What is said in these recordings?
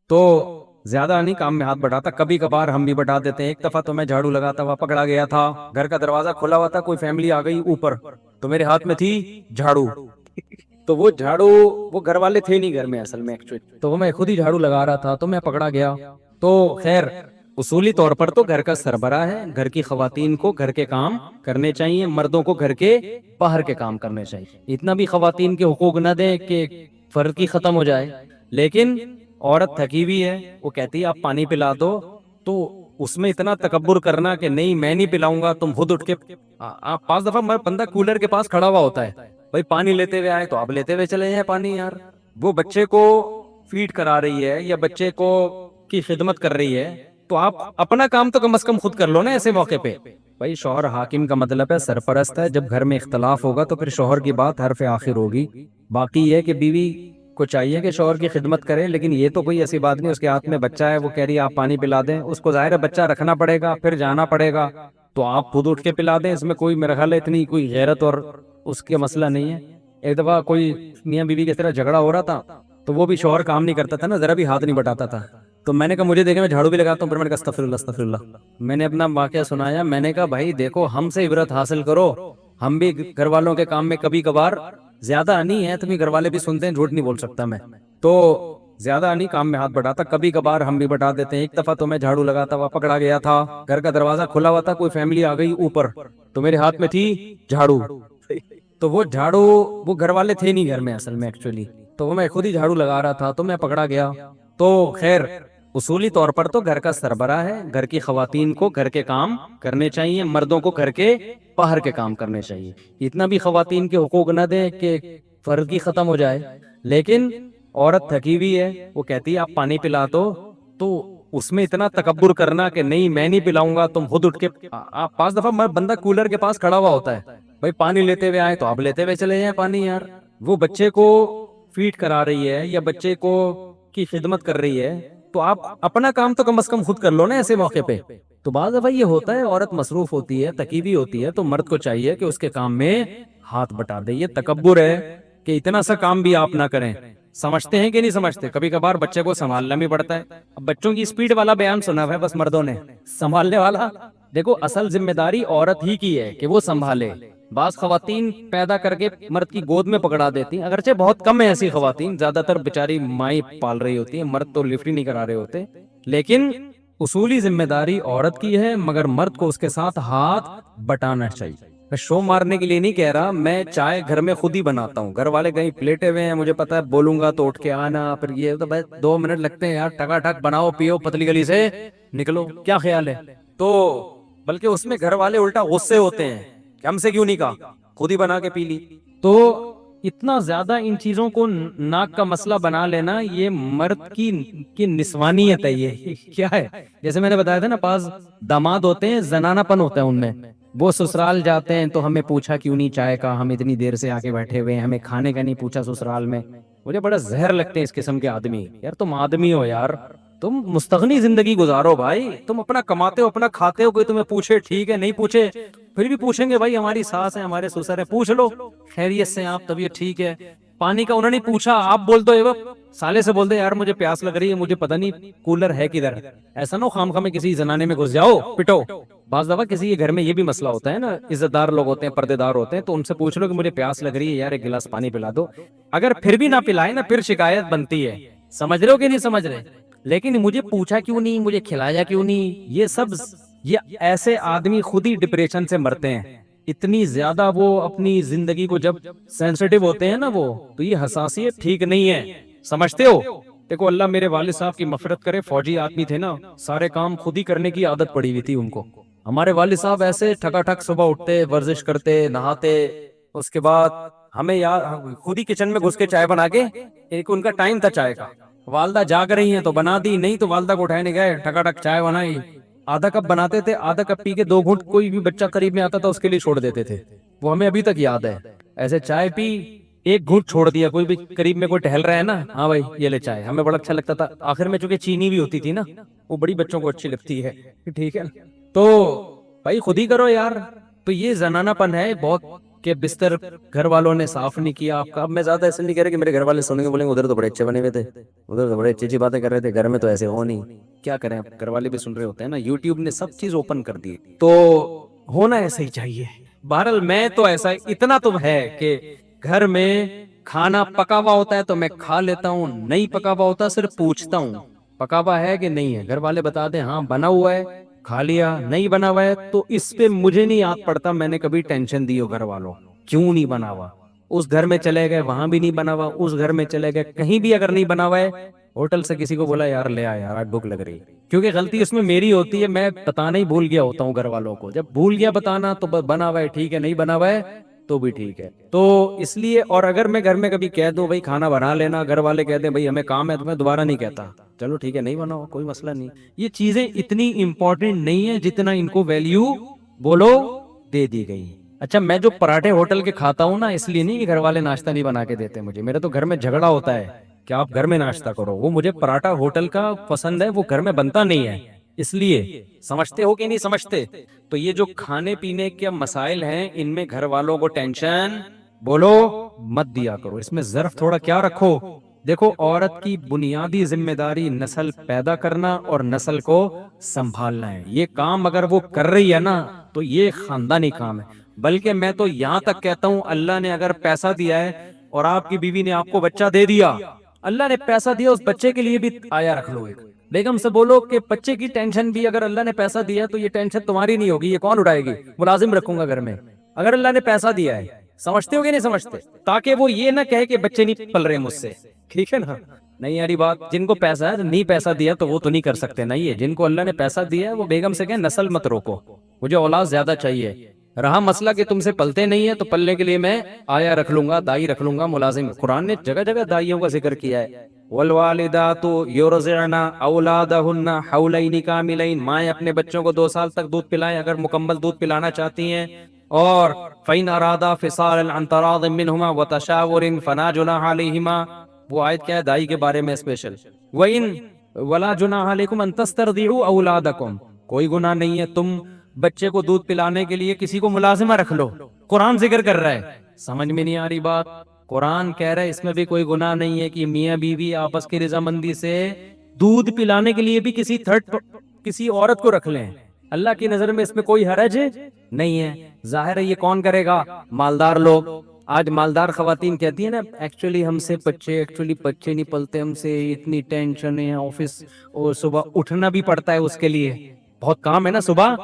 تو زیادہ نہیں کام میں ہاتھ بٹاتا، کبھی کبھار ہم بھی بٹا دیتے ہیں۔ ایک دفعہ تو میں جھاڑو لگاتا ہوا پکڑا گیا تھا، گھر کا دروازہ کھلا ہوا تھا، کوئی فیملی آ گئی اوپر، تو میرے ہاتھ میں تھی جھاڑو، تو وہ جھاڑو، وہ گھر والے تھے نہیں گھر میں اصل میں ایکچولی، تو وہ میں خود ہی جھاڑو لگا رہا تھا، تو میں پکڑا گیا۔ تو خیر اصولی طور پر تو گھر کا سربراہ ہے، گھر کی خواتین کو گھر کے کام کرنے چاہیے، مردوں کو گھر کے باہر کے کام کرنے چاہیے۔ اتنا بھی خواتین کے حقوق نہ دیں کہ فرض کی ختم ہو جائے، لیکن عورت تھکی ہوئی ہے، وہ کہتی ہے آپ پانی پلا دو، تو اس میں اتنا تکبر کرنا کہ نہیں میں نہیں پلاؤں گا، تم خود اٹھ کے آپ 5 دفعہ بندہ کولر کے پاس کھڑا ہوا ہوتا ہے، بھائی پانی لیتے ہوئے آئے تو آپ لیتے ہوئے چلے جائیں پانی یار۔ وہ بچے کو فیڈ کرا رہی ہے یا بچے کو کی خدمت کر رہی ہے، تو آپ اپنا کام تو کم از کم خود کر لو نا ایسے موقع پہ۔ بھائی شوہر حاکم کا مطلب ہے سرپرست ہے، جب گھر میں اختلاف ہوگا تو پھر شوہر کی بات حرف آخر ہوگی۔ باقی یہ کہ بیوی کو چاہیے کہ شوہر کی خدمت کرے، لیکن یہ تو کوئی ایسی بات نہیں اس کے ہاتھ میں بچہ ہے، وہ کہہ رہی ہے آپ پانی پلا دیں، اس کو ظاہر ہے بچہ رکھنا پڑے گا، پھر جانا پڑے گا، تو آپ خود اٹھ کے پلا دیں، اس میں کوئی میرا خیال ہے اتنی کوئی غیرت اور اس کے مسئلہ نہیں ہے۔ ایک دفعہ کوئی میاں بیوی کی طرح جھگڑا ہو رہا تھا، تو وہ بھی شوہر کام نہیں کرتا تھا نا، ذرا بھی ہاتھ نہیں بٹاتا تھا، تو میں نے کہا مجھے دیکھیں میں جھاڑو بھی لگاتا ہوں، پھر میں نے کہا استغفر اللہ استغفر اللہ، میں نے اپنا واقعہ سنایا، میں نے کہا بھائی دیکھو ہم سے عبرت حاصل کرو، ہم بھی گھر والوں کے کام میں کبھی کبھار زیادہ نہیں ہے، تمہیں گھر والے بھی سنتے ہیں، جھوٹ نہیں بول سکتا میں، تو زیادہ نہیں کام میں ہاتھ بٹاتا، کبھی کبھار ہم بھی بٹا دیتے ہیں۔ ایک دفعہ تو میں جھاڑو لگاتا ہوا پکڑا گیا تھا، گھر کا دروازہ کھلا ہوا تھا، کوئی فیملی آ گئی اوپر، تو میرے ہاتھ میں تھی جھاڑو، تو وہ جھاڑو، وہ گھر والے تھے نہیں گھر میں اصل میں ایکچولی، تو وہ میں خود ہی جھاڑو لگا رہا تھا، تو میں پکڑا گیا۔ تو خیر اصولی طور پر تو گھر کا سربراہ ہے، گھر کی خواتین کو گھر کے کام کرنے چاہیے، مردوں کو گھر کے باہر کے کام کرنے چاہیے۔ اتنا بھی خواتین کے حقوق نہ دیں کہ فرض کی ختم ہو جائے، لیکن عورت تھکی ہوئی ہے، وہ کہتی ہے آپ پانی پلا دو، تو اس میں اتنا تکبر کرنا کہ نہیں میں نہیں پلاؤں گا، تم خود اٹھ کے آپ 5 دفعہ بندہ کولر کے پاس کھڑا ہوا ہوتا ہے، بھائی پانی لیتے ہوئے آئے تو آپ لیتے ہوئے چلے جائیں پانی یار۔ وہ بچے کو فیڈ کرا رہی ہے یا بچے کو کی خدمت کر رہی ہے، تو آپ اپنا کام تو کم از کم خود کر لو نا ایسے موقع پہ۔ تو بعض دفعہ یہ ہوتا ہے عورت مصروف ہوتی ہے، تھکی ہوئی ہوتی ہے، تو مرد کو چاہیے کہ اس کے کام میں ہاتھ بٹا دے۔ یہ تکبر ہے کہ اتنا سا کام بھی آپ نہ کریں۔ سمجھتے ہیں کہ نہیں سمجھتے؟ کبھی کبھار بچے کو سنبھالنا بھی پڑتا ہے۔ اب بچوں کی سپیڈ والا بیان سنا ہے بس مردوں نے، سنبھالنے والا دیکھو اصل ذمہ داری عورت ہی کی ہے کہ وہ سنبھالے۔ بعض خواتین پیدا کر کے مرد کی گود میں پکڑا دیتی ہیں، اگرچہ بہت کم ہے ایسی خواتین، زیادہ تر بیچاری مائی پال رہی ہوتی ہیں، مرد تو لفٹ ہی نہیں کرا رہے ہوتے، لیکن اصولی ذمہ داری عورت کی ہے، مگر مرد کو اس کے ساتھ ہاتھ بٹانا چاہیے۔ میں شو مارنے کے لیے نہیں کہہ رہا، میں چائے گھر میں خود ہی بناتا ہوں، گھر والے کہیں پلیٹے ہوئے ہیں، مجھے پتا ہے بولوں گا تو اٹھ کے آنا، پھر یہ تو بس 2 منٹ لگتے ہیں یار، ٹکا ٹک بناؤ پیو پتلی گلی سے نکلو، کیا خیال ہے؟ تو بلکہ اس میں گھر والے الٹا غصے ہوتے ہیں کہ ہم سے کیوں نہیں کہا، خود ہی بنا کے پی لی۔ تو اتنا زیادہ ان چیزوں کو ناک کا مسئلہ بنا لینا، یہ مرد کی نسوانیت ہے، یہ کیا ہے؟ جیسے میں نے بتایا تھا نا، بعض داماد ہوتے ہیں زنانہ پن ہوتا ہے ان میں، وہ سسرال جاتے ہیں تو ہمیں پوچھا کیوں نہیں چائے کا، ہم اتنی دیر سے آکے بیٹھے ہوئے ہیں، ہمیں کھانے کا نہیں پوچھا سسرال میں۔ مجھے بڑا زہر لگتے ہیں اس قسم کے آدمی، یار تم آدمی ہو یار، تم مستغنی زندگی گزارو بھائی، تم اپنا کماتے ہو اپنا کھاتے ہو، کوئی تمہیں پوچھے ٹھیک ہے، نہیں پوچھے پھر بھی پوچھیں گے بھائی ہماری ساس ہے ہمارے سسر ہے، پوچھ لو خیریت سے آپ، طبیعت ٹھیک ہے؟ پانی کا انہوں نے پوچھا، آپ بول دو اے سالے سے بول دے یار مجھے پیاس لگ رہی ہے، مجھے پتہ نہیں کولر ہے کدھر، ایسا نہ خام خامے کسی زنانے میں گھس جاؤ پٹو۔ بعض دفعہ کسی کے گھر میں یہ بھی مسئلہ ہوتا ہے نا، عزت دار لوگ ہوتے ہیں، پردے دار ہوتے ہیں، تو ان سے پوچھ لو کہ مجھے پیاس لگ رہی ہے یار ایک گلاس پانی پلا دو، اگر پھر بھی نہ پلائے نا پھر شکایت بنتی ہے، سمجھ رہے ہو کہ نہیں سمجھ رہے؟ لیکن مجھے پوچھا کیوں نہیں، مجھے کھلایا کیوں نہیں، یہ سب یہ ایسے آدمی خود ہی ڈپریشن سے مرتے ہیں۔ اتنی زیادہ وہ اپنی زندگی کو جب سینسٹیو ہوتے ہیں نا وہ، تو یہ حساسیت ٹھیک نہیں ہے، سمجھتے ہو؟ دیکھو اللہ میرے والد صاحب کی مغفرت کرے، فوجی آدمی تھے نا، سارے کام خود ہی کرنے کی عادت پڑی ہوئی تھی ان کو۔ ہمارے والد صاحب ایسے ٹھکا ٹھک صبح اٹھتے، ورزش کرتے، نہاتے، اس کے بعد ہمیں یاد خود ہی کچن میں گھس کے چائے بنا کے، ایک ان کا ٹائم تھا چائے کا، والدہ جاگ رہی ہیں تو بنا دی، نہیں تو والدہ کو اٹھائے نہیں گئے، ٹھکا ٹک چائے بنائی، آدھا کپ بناتے تھے، آدھا کپ پی کے 2 گھونٹ کوئی بھی بچہ قریب میں آتا تھا اس کے لیے چھوڑ دیتے تھے، وہ ہمیں ابھی تک یاد ہے۔ ایسے چائے پی، 1 گھونٹ چھوڑ دیا، کوئی بھی قریب میں کوئی ٹہل رہا ہے نا، ہاں بھائی یہ لے چائے، ہمیں بڑا اچھا لگتا تھا، آخر میں چونکہ چینی بھی ہوتی تھی نا، وہ بڑی بچوں کو اچھی لگتی ہے، ٹھیک ہے نا؟ تو بھائی خود ہی کرو یار۔ تو یہ زنانہ پن ہے بہت، کہ بستر گھر والوں نے صاف نہیں کیا آپ کا. اب میں زیادہ ایسے نہیں کہہ رہا کہ میرے گھر والے سنیں گے بولیں گے ادھر تو بڑے اچھے بنے ہوئے تھے, ادھر تو بڑے اچھی اچھی باتیں کر رہے تھے, گھر میں تو ایسے ہو نہیں. کیا کریں, اب گھر والے بھی سن رہے ہوتے ہیں نا, یوٹیوب نے سب چیز اوپن کر دی, تو ہونا ایسا ہی چاہیے. بہرحال میں تو ایسا اتنا تو ہے کہ گھر میں کھانا پکا ہوا ہوتا ہے تو میں کھا لیتا ہوں, نہیں پکا ہوا ہوتا صرف پوچھتا ہوں پکا ہوا ہے کہ نہیں ہے. گھر والے بتا دیں ہاں بنا ہوا ہے, کھا لیا, نہیں بنا ہوا ہے تو اس پہ مجھے نہیں یاد پڑتا میں نے کبھی ٹینشن دی ہو گھر والوں کیوں نہیں بنا ہوا. اس گھر میں چلے گئے وہاں بھی نہیں بنا ہوا, اس گھر میں چلے گئے کہیں بھی اگر نہیں بنا ہوا ہے, ہوٹل سے کسی کو بولا یار لے آ یار آج بھوک لگ رہی, کیونکہ غلطی اس میں میری ہوتی ہے, میں بتانا ہی بھول گیا ہوتا ہوں گھر والوں کو. جب بھول گیا بتانا تو بنا ہوا ہے ٹھیک ہے, نہیں بنا ہوا ہے تو بھی ٹھیک ہے. تو اس لیے, اور اگر میں گھر میں کبھی کہہ دوں بھائی کھانا بنا لینا, گھر والے کہتے ہیں بھائی ہمیں کام ہے, تو میں دوبارہ نہیں کہتا, چلو ٹھیک ہے نہیں بناؤ کوئی مسئلہ نہیں. یہ چیزیں اتنی امپورٹنٹ نہیں ہے جتنا ان کو ویلیو بولو دے دی گئی. اچھا میں جو پراٹھے ہوٹل کے کھاتا ہوں نا, اس لیے نہیں کہ گھر والے ناشتہ نہیں بنا کے دیتے مجھے, میرے تو گھر میں جھگڑا ہوتا ہے کہ آپ گھر میں ناشتہ کرو, وہ مجھے پراٹھا ہوٹل کا پسند ہے, وہ گھر میں بنتا نہیں ہے. اس لیے سمجھتے ہو کہ نہیں سمجھتے؟ تو یہ جو کھانے پینے کے مسائل ہیں ان میں گھر والوں کو ٹینشن بولو مت دیا کرو. اس میں ظرف تھوڑا کیا رکھو, دیکھو عورت کی بنیادی ذمہ داری نسل پیدا کرنا اور نسل کو سنبھالنا ہے. یہ کام اگر وہ کر رہی ہے نا تو یہ خاندانی کام ہے. بلکہ میں تو یہاں تک کہتا ہوں اللہ نے اگر پیسہ دیا ہے اور آپ کی بیوی نے آپ کو بچہ دے دیا, اللہ نے پیسہ دیا, اس بچے کے لیے بھی آیا رکھ لو. ایک بیگم سے بولو کہ بچے کی ٹینشن بھی اگر اللہ نے پیسہ دیا تو یہ ٹینشن تمہاری نہیں ہوگی, یہ کون اٹھائے گی, ملازم رکھوں گا گھر میں اگر اللہ نے پیسہ دیا ہے. سمجھتے ہو کہ نہیں سمجھتے؟ تاکہ وہ یہ نہ کہے کہ بچے نہیں پل رہے مجھ سے, ٹھیک ہے نا. نہیں یاری بات, جن کو پیسہ ہے نہیں پیسہ دیا تو وہ تو نہیں کر سکتے. نہیں ہے جن کو اللہ نے پیسہ دیا ہے وہ بیگم سے کہیں نسل مت روکو, مجھے اولاد زیادہ چاہیے. رہا مسئلہ کہ تم سے پلتے نہیں ہے تو پلنے کے لیے میں آیا رکھ لوں گا, دائی رکھ لوں گا, ملازم. قرآن نے جگہ جگہ دائیوں کا ذکر کیا ہے. والوالدات یرضعن اولادہن حولین کاملین, مائیں اپنے بچوں کو 2 سال تک دودھ پلائیں اگر مکمل دودھ پلانا چاہتی ہیں. اور فَإِنْ أَرَادَا فِصَالًا عَنْ تَرَاضٍ مِّنْهُمَا وَتَشَاوُرٍ فَلَا جُنَاحَ عَلَيْهِمَا. وہ آیت کیا ہے دائی کے بارے میں اسپیشل. وَإِنْ وَلَا جُنَاحَ عَلَيْكُمْ أَن تَسْتَرْضِعُوا أَوْلَادَكُمْ, کوئی گناہ نہیں ہے تم بچے کو دودھ پلانے کے لیے کسی کو ملازمہ رکھ لو. قرآن ذکر کر رہا ہے, سمجھ میں نہیں آ رہی بات؟ قرآن کہہ رہا ہے اس میں بھی کوئی گناہ نہیں ہے کہ میاں بیوی آپس کی رضامندی سے دودھ پلانے کے لیے بھی کسی عورت کو رکھ لیں. اللہ کی نظر میں اس میں کوئی حرج نہیں ہے. ظاہر ہے یہ کون کرے گا, مالدار لوگ. آج مالدار خواتین کہتی ہیں نا ایکچولی ہم سے بچے نہیں پلتے, ہم سے اتنی ٹینشن ہے, آفس اور صبح اٹھنا بھی پڑتا ہے, اس کے لیے بہت کام ہے نا, صبح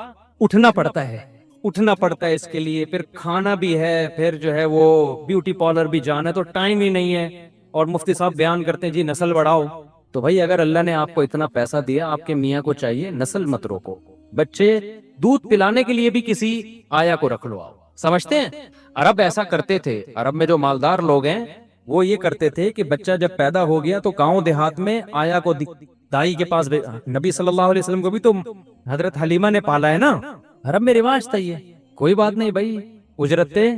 اٹھنا پڑتا ہے اس کے لیے, پھر کھانا بھی ہے, پھر جو ہے وہ بیوٹی پارلر بھی جانا ہے, تو ٹائم ہی نہیں ہے. اور مفتی صاحب بیان کرتے ہیں جی نسل بڑھاؤ. تو بھائی اگر اللہ نے آپ کو اتنا پیسہ دیا, آپ کے میاں کو چاہیے نسل مت روکو, بچے دودھ پلانے کے لیے بھی کسی آیا کو رکھ لو. آپ سمجھتے ہیں عرب ایسا کرتے تھے, عرب میں جو مالدار لوگ ہیں وہ یہ کرتے تھے کہ بچہ جب پیدا ہو گیا تو گاؤں دیہات میں آیا کو دائی کے پاس. نبی صلی اللہ علیہ وسلم کو بھی تو حضرت حلیمہ نے پالا ہے نا, عرب میں رواج تھا یہ. کوئی بات نہیں بھائی, اجرت دے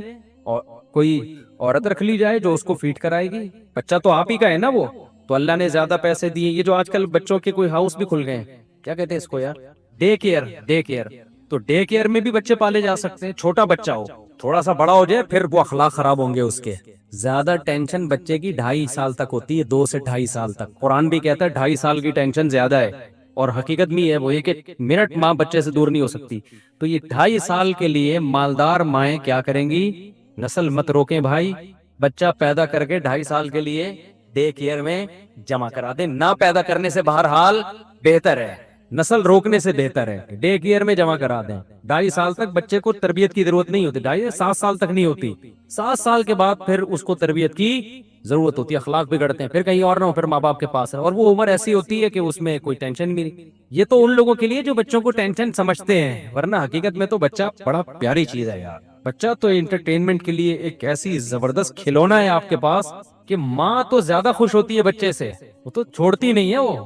اور کوئی عورت رکھ لی جائے جو اس کو فیڈ کرائے گی, بچہ تو آپ ہی کا ہے نا وہ. تو اللہ نے زیادہ پیسے دیے. یہ جو آج کل بچوں کے کوئی ہاؤس بھی کھل گئے ہیں, کیا کہتے ہیں اس کو یار, ڈے کیئر. تو ڈے کیئر میں بھی بچے پالے جا سکتے ہیں. چھوٹا بچہ ہو, تھوڑا سا بڑا ہو جائے پھر وہ اخلاق خراب ہوں گے اس کے. زیادہ ٹینشن بچے کی 2.5 سال تک ہوتی ہے, 2 سے 2.5 سال تک. قرآن بھی کہتا ہے 2.5 سال کی ٹینشن زیادہ ہے, اور حقیقت بھی ہے وہ ایک منٹ ماں بچے سے دور نہیں ہو سکتی. تو یہ 2.5 سال کے لیے مالدار مائیں کیا کریں گی, نسل مت روکیں بھائی, بچہ پیدا کر کے 2.5 سال کے لیے ڈے کیئر میں جمع کرا دیں. نہ پیدا کرنے سے بہرحال بہتر ہے, نسل روکنے سے بہتر ہے, ڈے کیئر میں جمع کرا دیں. 2.5 سال تک بچے کو تربیت کی ضرورت نہیں ہوتی, 7 سال تک نہیں ہوتی. 7 سال کے بعد پھر اس کو تربیت کی ضرورت ہوتی ہے, اخلاق بگڑتے ہیں, پھر کہیں اور نہ ہو, پھر ماں باپ کے پاس ہے, اور وہ عمر ایسی ہوتی ہے کہ اس میں کوئی ٹینشن بھی نہیں. یہ تو ان لوگوں کے لیے جو بچوں کو ٹینشن سمجھتے ہیں, ورنہ حقیقت میں تو بچہ بڑا پیاری چیز ہے یار. بچہ تو انٹرٹینمنٹ کے لیے ایک ایسی زبردست کھلونا ہے آپ کے پاس کہ ماں تو زیادہ خوش ہوتی ہے بچے سے, وہ تو چھوڑتی نہیں ہے وہ.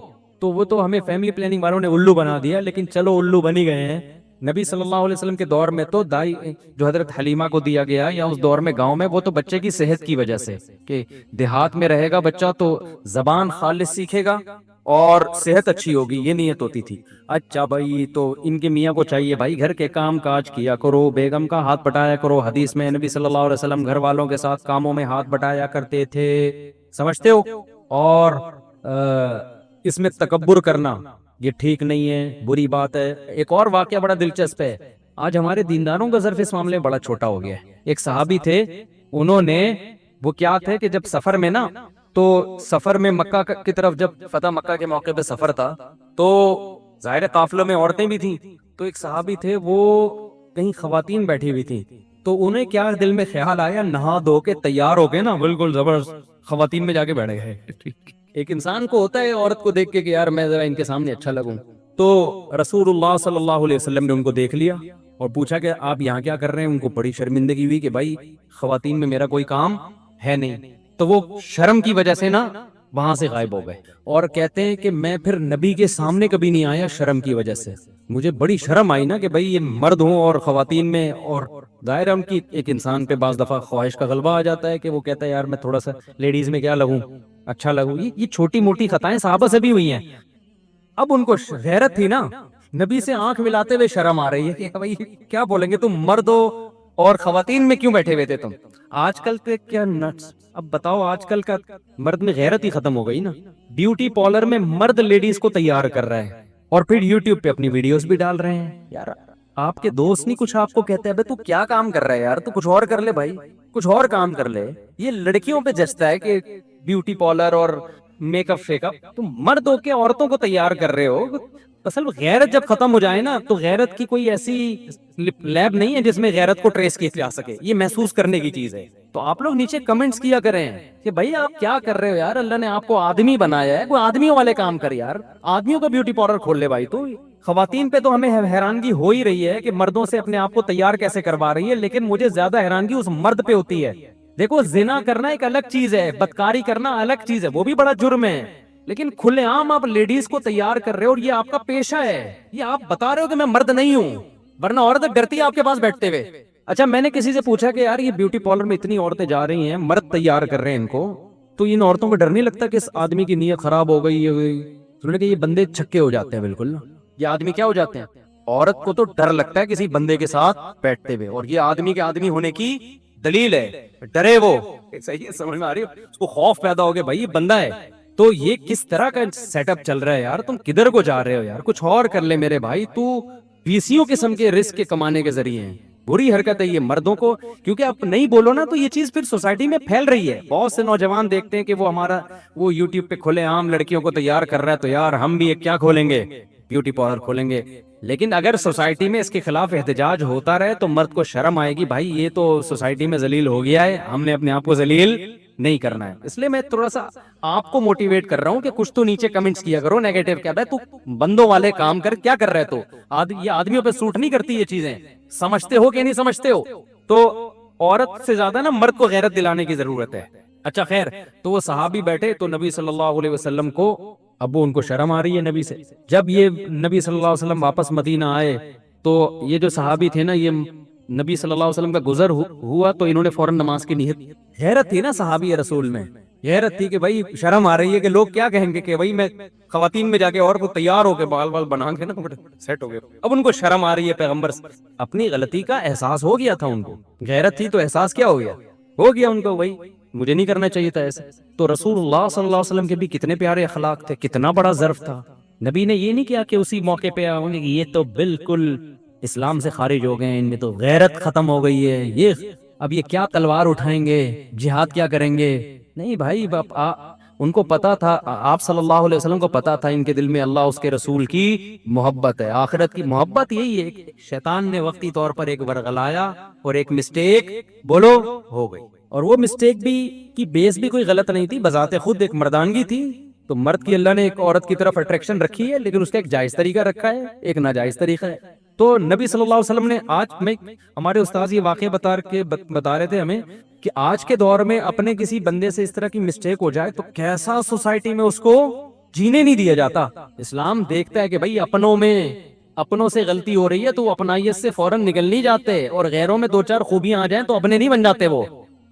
تو وہ تو ہمیں فیملی پلاننگ والوں نے الو بنا دیا, لیکن چلو الو بنی گئے ہیں. نبی صلی اللہ علیہ وسلم کے دور میں تو دائی جو حضرت حلیمہ کو دیا گیا, یا اس دور میں گاؤں میں, وہ تو بچے کی صحت کی وجہ سے کہ دیہات میں رہے گا بچہ تو زبان خالص سیکھے گا, اور صحت اچھی ہوگی، یہ نیت ہوتی تھی۔ اچھا بھائی، تو ان کے میاں کو چاہیے بھائی گھر کے کام کاج کیا کرو، بیگم کا ہاتھ بٹایا کرو۔ حدیث میں نبی صلی اللہ علیہ وسلم گھر والوں کے ساتھ کاموں میں ہاتھ بٹایا کرتے تھے، سمجھتے ہو؟ اور اس میں تکبر کرنا یہ ٹھیک نہیں ہے، بری بات ہے۔ ایک اور واقعہ بڑا دلچسپ ہے، آج ہمارے دینداروں کا ظرف اس معاملے میں بڑا چھوٹا ہو گیا ہے۔ ایک صحابی تھے، انہوں نے وہ کیا تھے کہ جب سفر میں نا، تو سفر میں مکہ کی طرف، جب فتح مکہ کے موقع پہ سفر تھا، تو ظاہر قافلوں میں عورتیں بھی تھیں، تو ایک صحابی تھے، وہ کہیں خواتین بیٹھی ہوئی تھیں، تو انہیں کیا دل میں خیال آیا، نہا دھو کے تیار ہو کے نا بالکل زبردست خواتین میں جا کے بیٹھ گئے۔ ایک انسان کو ہوتا ہے عورت کو دیکھ کے کہ یار میں ذرا ان کے سامنے اچھا لگوں، تو رسول اللہ صلی اللہ علیہ وسلم نے ان کو دیکھ لیا اور پوچھا کہ آپ یہاں کیا کر رہے ہیں؟ ان کو بڑی شرمندگی ہوئی کہ بھائی خواتین میں میرا کوئی کام ہے نہیں، تو وہ شرم کی وجہ سے نا وہاں سے غائب ہو گئے، اور کہتے ہیں کہ میں پھر نبی کے سامنے کبھی نہیں آیا شرم کی وجہ سے، مجھے بڑی شرم آئی نا کہ بھائی یہ مرد ہوں اور خواتین میں، اور ظاہر ان کی ایک انسان پہ بعض دفعہ خواہش کا غلبہ آ جاتا ہے کہ وہ کہتا ہے یار میں تھوڑا سا لیڈیز میں کیا لگوں، اچھا لگوں۔ یہ چھوٹی موٹی خطائیں صحابہ سے بھی ہوئی ہیں۔ اب ان کو غیرت تھی نا، نبی سے آنکھ ملاتے ہوئے شرم آ رہی ہے کہ بھائی کیا بولیں گے، تم مرد ہو اور خواتین میں کیوں بیٹھے ہوئے تھے تم؟ آج کل کے کیا نٹس، اب بتاؤ آج کل کا مرد میں غیرت ہی ختم ہو گئی نا۔ بیوٹی پارلر میں مرد لیڈیز کو تیار کر رہا ہے اور پھر یوٹیوب پہ اپنی ویڈیوز بھی ڈال رہے ہیں۔ یار آپ کے دوست نہیں کچھ آپ کو کہتے ہیں بے تو کیا کام کر رہا ہے یار، تو کچھ اور کر لے بھائی، کچھ اور کام کر لے۔ یہ لڑکیوں پہ جچتا ہے کہ بیوٹی پارلر اور میک اپ فیک اپ، تم مرد ہو کے عورتوں کو تیار کر رہے ہو۔ اصل غیرت جب ختم ہو جائے نا، تو غیرت کی کوئی ایسی لیب نہیں ہے جس میں غیرت کو ٹریس کیا جا سکے، یہ محسوس کرنے کی چیز ہے۔ تو آپ لوگ نیچے کمنٹس کیا کریں کہ بھائی آپ کیا کر رہے ہو یار، اللہ نے آپ کو آدمی بنایا ہے، کوئی آدمیوں والے کام کر یار، آدمیوں کا بیوٹی پارلر کھول لے بھائی۔ تو خواتین پہ تو ہمیں حیرانگی ہو ہی رہی ہے کہ مردوں سے اپنے آپ کو تیار کیسے کروا رہی ہے، لیکن مجھے زیادہ حیرانگی اس مرد پہ ہوتی ہے۔ دیکھو زنا کرنا ایک الگ چیز ہے، بدکاری کرنا الگ چیز ہے، وہ بھی بڑا جرم ہے، لیکن کھلے عام آپ لیڈیز کو تیار کر رہے ہو، اور یہ آپ کا پیشہ ہے، یہ آپ بتا رہے ہو کہ میں مرد نہیں ہوں، ورنہ عورت ڈرتی ہے آپ کے پاس بیٹھتے ہوئے۔ اچھا میں نے کسی سے پوچھا کہ یار یہ بیوٹی پارلر میں اتنی عورتیں جا رہی ہیں، مرد تیار کر رہے ہیں ان کو، تو ان عورتوں کو ڈر نہیں لگتا کہ اس آدمی کی نیت خراب ہو گئی؟ انہوں نے کہا یہ بندے چھکے ہو جاتے ہیں، بالکل نا، یہ آدمی کیا ہو جاتے ہیں؟ عورت کو تو ڈر لگتا ہے کسی بندے کے ساتھ بیٹھتے ہوئے، اور یہ آدمی کے آدمی ہونے کی دلیل ہے، ڈرے وہ، صحیح ہے، سمجھ میں آ رہی ہے، اس کو خوف پیدا ہو گیا بھائی یہ بندہ ہے۔ تو یہ کس طرح کا سیٹ اپ چل رہا ہے یار، تم کدھر کو جا رہے ہو یار، کچھ اور کر لے میرے بھائی، تو بیسیوں قسم کے رزق کے کمانے کے ذریعے ہیں، بری حرکت ہے یہ مردوں کو، کیونکہ آپ نہیں بولو نا تو یہ چیز پھر سوسائٹی میں پھیل رہی ہے۔ بہت سے نوجوان دیکھتے ہیں کہ وہ ہمارا وہ یوٹیوب پہ کھلے عام لڑکیوں کو تیار کر رہا ہے، تو یار ہم بھی ایک کیا کھولیں گے، بیوٹی پارلر کھولیں گے۔ لیکن اگر سوسائٹی میں اس کے خلاف احتجاج ہوتا رہے تو مرد کو شرم آئے گی، بھائی یہ تو سوسائٹی میں ذلیل ہو گیا ہے، ہم نے اپنے آپ کو ذلیل نہیں کرنا ہے۔ اس لیے میں تھوڑا سا آپ کو موٹیویٹ کر رہا ہوں کہ کچھ تو نیچے کمنٹس کیا کرو نیگیٹو، کیا بھائی تو بندوں والے کام کر، کیا کر رہے تو یہ آدمیوں پہ سوٹ نہیں کرتی یہ چیزیں، سمجھتے ہو کہ نہیں سمجھتے ہو؟ تو عورت سے زیادہ نا مرد کو غیرت دلانے کی ضرورت ہے۔ اچھا خیر، تو وہ صحابی بیٹھے تو نبی صلی اللہ علیہ وسلم کو، اب وہ ان کو شرم آ رہی ہے نبی سے۔ جب یہ نبی صلی اللہ علیہ وسلم واپس مدینہ آئے تو یہ جو صحابی تھے نا، یہ نبی صلی اللہ علیہ وسلم کا گزر ہوا تو انہوں نے فوراً نماز کی نیت، حیرت تھی نا صحابی رسول میں، حیرت تھی کہ بھائی شرم آ رہی ہے کہ لوگ کیا کہیں گے کہ بھائی میں خواتین میں جا کے اور کو تیار ہو کے بال بال بنا کے نا سیٹ ہو گئے، اب ان کو شرم آ رہی ہے پیغمبر سے۔ اپنی غلطی کا احساس ہو گیا تھا ان کو، غیرت تھی تو احساس کیا ہو گیا ان کو، وہی مجھے نہیں کرنا چاہیے تھا ایسے۔ تو رسول اللہ صلی اللہ علیہ وسلم کے بھی کتنے پیارے اخلاق تھے، کتنا بڑا ظرف تھا، نبی نے یہ نہیں کیا کہ اسی موقع پہ آؤں گے کہ یہ تو بالکل اسلام سے خارج ہو گئے، ان میں تو غیرت ختم ہو گئی ہے، یہ اب یہ کیا تلوار اٹھائیں گے، جہاد کیا کریں گے؟ نہیں بھائی، ان کو پتا تھا، آپ صلی اللہ علیہ وسلم کو پتا تھا ان کے دل میں اللہ اس کے رسول کی محبت ہے، آخرت کی محبت یہی ہے کہ شیطان نے وقتی طور پر ایک ورغلایا اور ایک مسٹیک بولو ہو گئی، اور وہ مسٹیک بھی کی بیس بھی کوئی غلط نہیں تھی، بذات خود ایک مردانگی تھی۔ تو مرد کی اللہ نے ایک عورت کی طرف اٹریکشن رکھی ہے، لیکن اس کا ایک جائز طریقہ رکھا ہے، ایک ناجائز طریقہ ہے۔ تو نبی صلی اللہ علیہ وسلم نے، آج میں ہمارے استاذ یہ واقعہ بتا رہے تھے ہمیں کہ آج کے دور میں اپنے کسی بندے سے اس طرح کی مسٹیک ہو جائے تو کیسا سوسائٹی میں اس کو جینے نہیں دیا جاتا۔ اسلام دیکھتا ہے کہ بھائی اپنوں سے غلطی ہو رہی ہے تو وہ اپنائیت سے فوراً نکل نہیں جاتے، اور غیروں میں دو چار خوبیاں آ جائیں تو اپنے نہیں بن جاتے وہ۔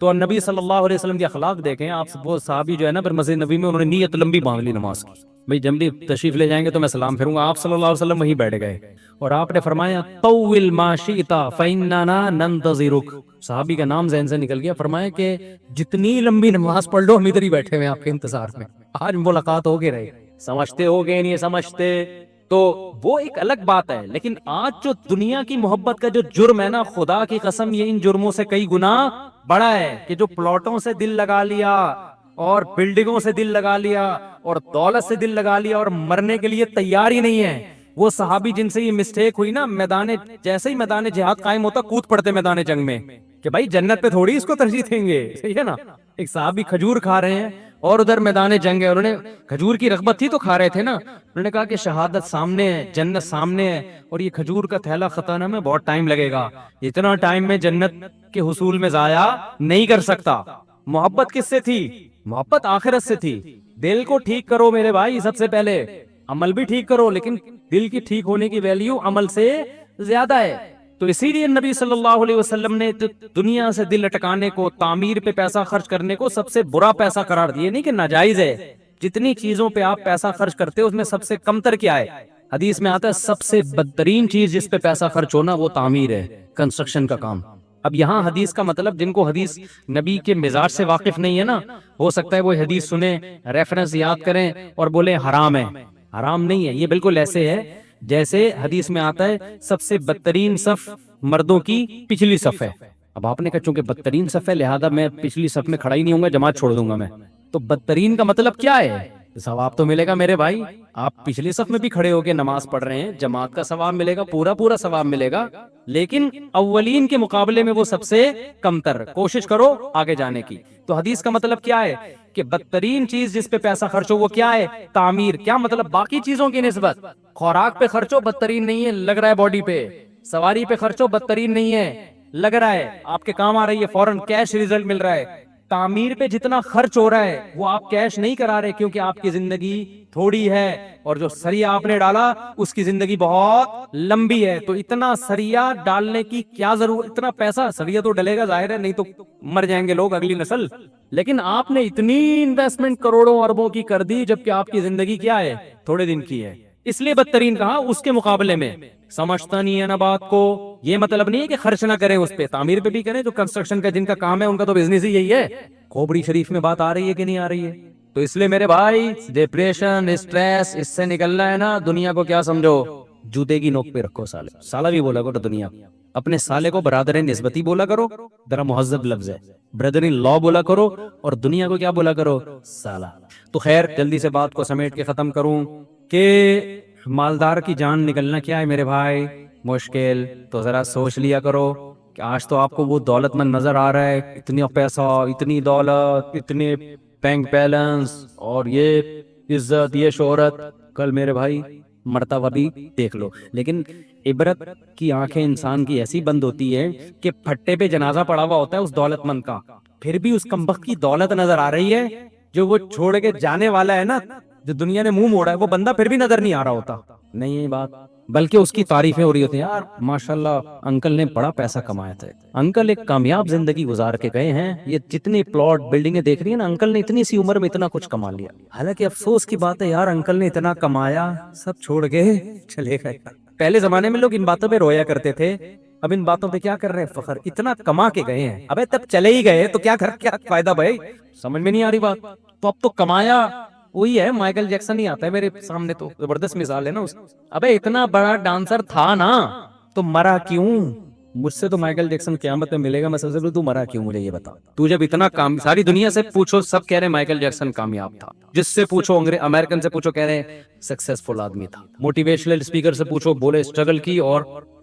تو نبی صلی اللہ علیہ وسلم کے اخلاق دیکھیں آپ، وہ صحابی جو ہے نا پھر مسجد نبی میں انہوں نے نیت لمبی باندھ لی نماز کی، بھائی جب بھی تشریف لے جائیں گے تو میں سلام پھروں گا. آپ صلی اللہ علیہ وسلم وہیں بیٹھ گئے اور آپ نے فرمایا طول ما شئت فإننا ننتظرک. صحابی کا نام ذہن سے نکل گیا. فرمایا کہ جتنی لمبی نماز پڑھ لو ہم ادھر ہی بیٹھے ہوئے ہیں آپ کے انتظار میں. آج ملاقات ہو کے رہے. سمجھتے ہو گے نہیں سمجھتے تو وہ ایک الگ بات ہے. لیکن آج جو دنیا کی محبت کا جو جرم ہے نا، خدا کی قسم یہ ان جرموں سے کئی گنا بڑا ہے. کہ جو پلاٹوں سے دل لگا لیا اور بلڈنگوں سے دل لگا لیا اور دولت سے دل لگا لیا اور مرنے کے لیے تیار ہی نہیں ہے. وہ صحابی جن سے یہ مسٹیک ہوئی نا، جیسے ہی میدان جہاد قائم ہوتا کود پڑتے میدان جنگ میں کہ بھائی جنت پہ تھوڑی اس کو ترجیح دیں گے. صحیح ہے نا. ایک صحابی کھجور کھا رہے ہیں اور ادھر میدان جنگ ہے. انہوں نے کھجور کی رغبت تھی تو کھا رہے تھے نا. انہوں نے کہا کہ شہادت سامنے ہے، جنت سامنے ہے، اور یہ کھجور کا تھیلا ختم میں بہت ٹائم لگے گا. اتنا ٹائم میں جنت کے حصول میں ضائع نہیں کر سکتا. محبت کس سے تھی؟ محبت آخرت سے تھی. دل کو ٹھیک کرو میرے بھائی. سب سے پہلے عمل بھی ٹھیک کرو، لیکن دل کی ٹھیک ہونے کی ویلیو عمل سے زیادہ ہے. تو اسی لیے نبی صلی اللہ علیہ وسلم نے دنیا سے دل اٹکانے کو، تعمیر پہ پیسہ خرچ کرنے کو سب سے برا پیسہ قرار دیا. نہیں کہ ناجائز ہے. جتنی چیزوں پہ آپ پیسہ خرچ کرتے ہو اس میں سب سے کم تر کیا ہے؟ حدیث میں آتا ہے سب سے بدترین چیز جس پہ پیسہ خرچ ہونا وہ تعمیر ہے، کنسٹرکشن کا کام. اب یہاں حدیث کا مطلب جن کو حدیث نبی کے مزاج سے واقف نہیں ہے نا، ہو سکتا ہے وہ حدیث سنیں، ریفرنس یاد کریں اور بولیں حرام ہے. حرام نہیں ہے. یہ بالکل ایسے ہے جیسے حدیث میں آتا ہے سب سے بدترین صف مردوں کی پچھلی صف ہے. اب آپ نے کہا چونکہ بدترین صف ہے لہذا میں پچھلی صف میں کھڑا ہی نہیں ہوں گا، جماعت چھوڑ دوں گا میں. تو بدترین کا مطلب کیا ہے؟ ثواب تو ملے گا میرے بھائی. آپ پچھلی صف میں بھی کھڑے ہو کے نماز پڑھ رہے ہیں، جماعت کا ثواب ملے گا، پورا پورا ثواب ملے گا. لیکن اولین کے مقابلے میں وہ سب سے کم تر. کوشش کرو آگے جانے کی. تو حدیث کا مطلب کیا ہے کہ بدترین چیز جس پہ پیسہ خرچ ہو وہ کیا ہے؟ تعمیر. کیا مطلب؟ باقی چیزوں کی نسبت. خوراک پہ خرچو بدترین نہیں ہے، لگ رہا ہے باڈی پہ. سواری پہ خرچو بدترین نہیں ہے، لگ رہا ہے آپ کے کام آ رہی ہے، فوراً کیش ریزلٹ مل رہا ہے. تعمیر پہ جتنا خرچ ہو رہا ہے وہ آپ کیش نہیں کرا رہے کیونکہ آپ کی زندگی تھوڑی ہے اور جو سریا آپ نے ڈالا اس کی زندگی بہت لمبی ہے. تو اتنا سریا ڈالنے کی کیا ضرورت؟ اتنا پیسہ سریا تو ڈلے گا ظاہر ہے، نہیں تو مر جائیں گے لوگ، اگلی نسل. لیکن آپ نے اتنی انویسٹمنٹ کروڑوں اربوں کی کر دی جبکہ آپ کی زندگی کیا ہے؟ تھوڑے دن کی ہے. اس لیے بدترین کہا اس کے مقابلے میں. سمجھتا نہیں ہے نا بات کو. یہ مطلب نہیں ہے کہ خرچ نہ کریں اس پہ، تعمیر پہ بھی کریں. جو کنسٹرکشن کا جن کا کام ہے ان کا تو بزنس ہی یہی ہے. کھوپڑی شریف میں بات آ رہی ہے کہ نہیں آ رہی ہے؟ تو اس لیے میرے بھائی ڈپریشن، اسٹریس، اس سے نکلنا ہے نا. دنیا کو کیا سمجھو؟ جوتے کی نوک پہ رکھو. سالہ بھی بولا کرو دنیا. اپنے سالے کو برادر نسبتی بولا کرو، ذرا مہذب لفظ ہے. بردر ان لا بولا کرو اور دنیا کو کیا بولا کرو؟ سالہ. تو خیر جلدی سے بات کو سمیٹ کے ختم کروں کہ مالدار کی جان نکلنا کیا ہے میرے بھائی؟ مشکل. تو ذرا سوچ لیا کرو کہ آج تو آپ کو وہ دولت مند نظر آ رہا ہے، اتنا پیسہ، اتنی دولت، اتنے بینک بیلنس اور یہ عزت، یہ شہرت. کل میرے بھائی مرتبہ بھی دیکھ لو. لیکن عبرت کی آنکھیں انسان کی ایسی بند ہوتی ہے کہ پھٹے پہ جنازہ پڑا ہوا ہوتا ہے اس دولت مند کا، پھر بھی اس کمبخت کی دولت نظر آ رہی ہے. جو وہ چھوڑ کے جانے والا ہے نا، جو دنیا نے منہ موڑا ہے، وہ بندہ پھر بھی نظر نہیں آ رہا ہوتا. نہیں یہ بات، بلکہ اس کی تعریفیں ہو رہی ہوتی ہیں. یار ماشاءاللہ انکل نے بڑا پیسہ کمایا تھا، انکل ایک کامیاب زندگی گزار کے گئے ہیں، یہ جتنی پلاٹ بلڈنگیں دیکھ رہی ہیں نا، انکل نے اتنی سی عمر میں اتنا کچھ کما لیا. حالانکہ افسوس کی بات ہے یار، انکل نے اتنا کمایا، سب چھوڑ کے چلے گئے. پہلے زمانے میں لوگ ان باتوں پہ رویا کرتے تھے، اب ان باتوں پہ کیا کر رہے ہیں؟ فخر. اتنا کما کے گئے ہیں، ابے تب چلے ہی گئے تو کیا فائدہ بھائی؟ سمجھ میں نہیں آ رہی بات. تو اب تو کمایا وہی ہے، مائیکل جیکسن ہی آتا ہے میرے سامنے، تو زبردست مثال ہے نا اس. ابے اتنا بڑا ڈانسر تھا نا، تو مرا کیوں؟ مجھ سے تو مائیکل جیکسن قیامت میں ملے گا، میں سب سے تو مرا کیوں؟ مجھے یہ بتا. تو جب اتنا کام، ساری دنیا سے پوچھو سب کہہ رہے مائیکل جیکسن کامیاب تھا. جس سے پوچھو امریکن سے پوچھو کہہ رہے سکسیسفل آدمی تھا. موٹیویشنل اسپیکر سے پوچھو بولے اسٹرگل کی اور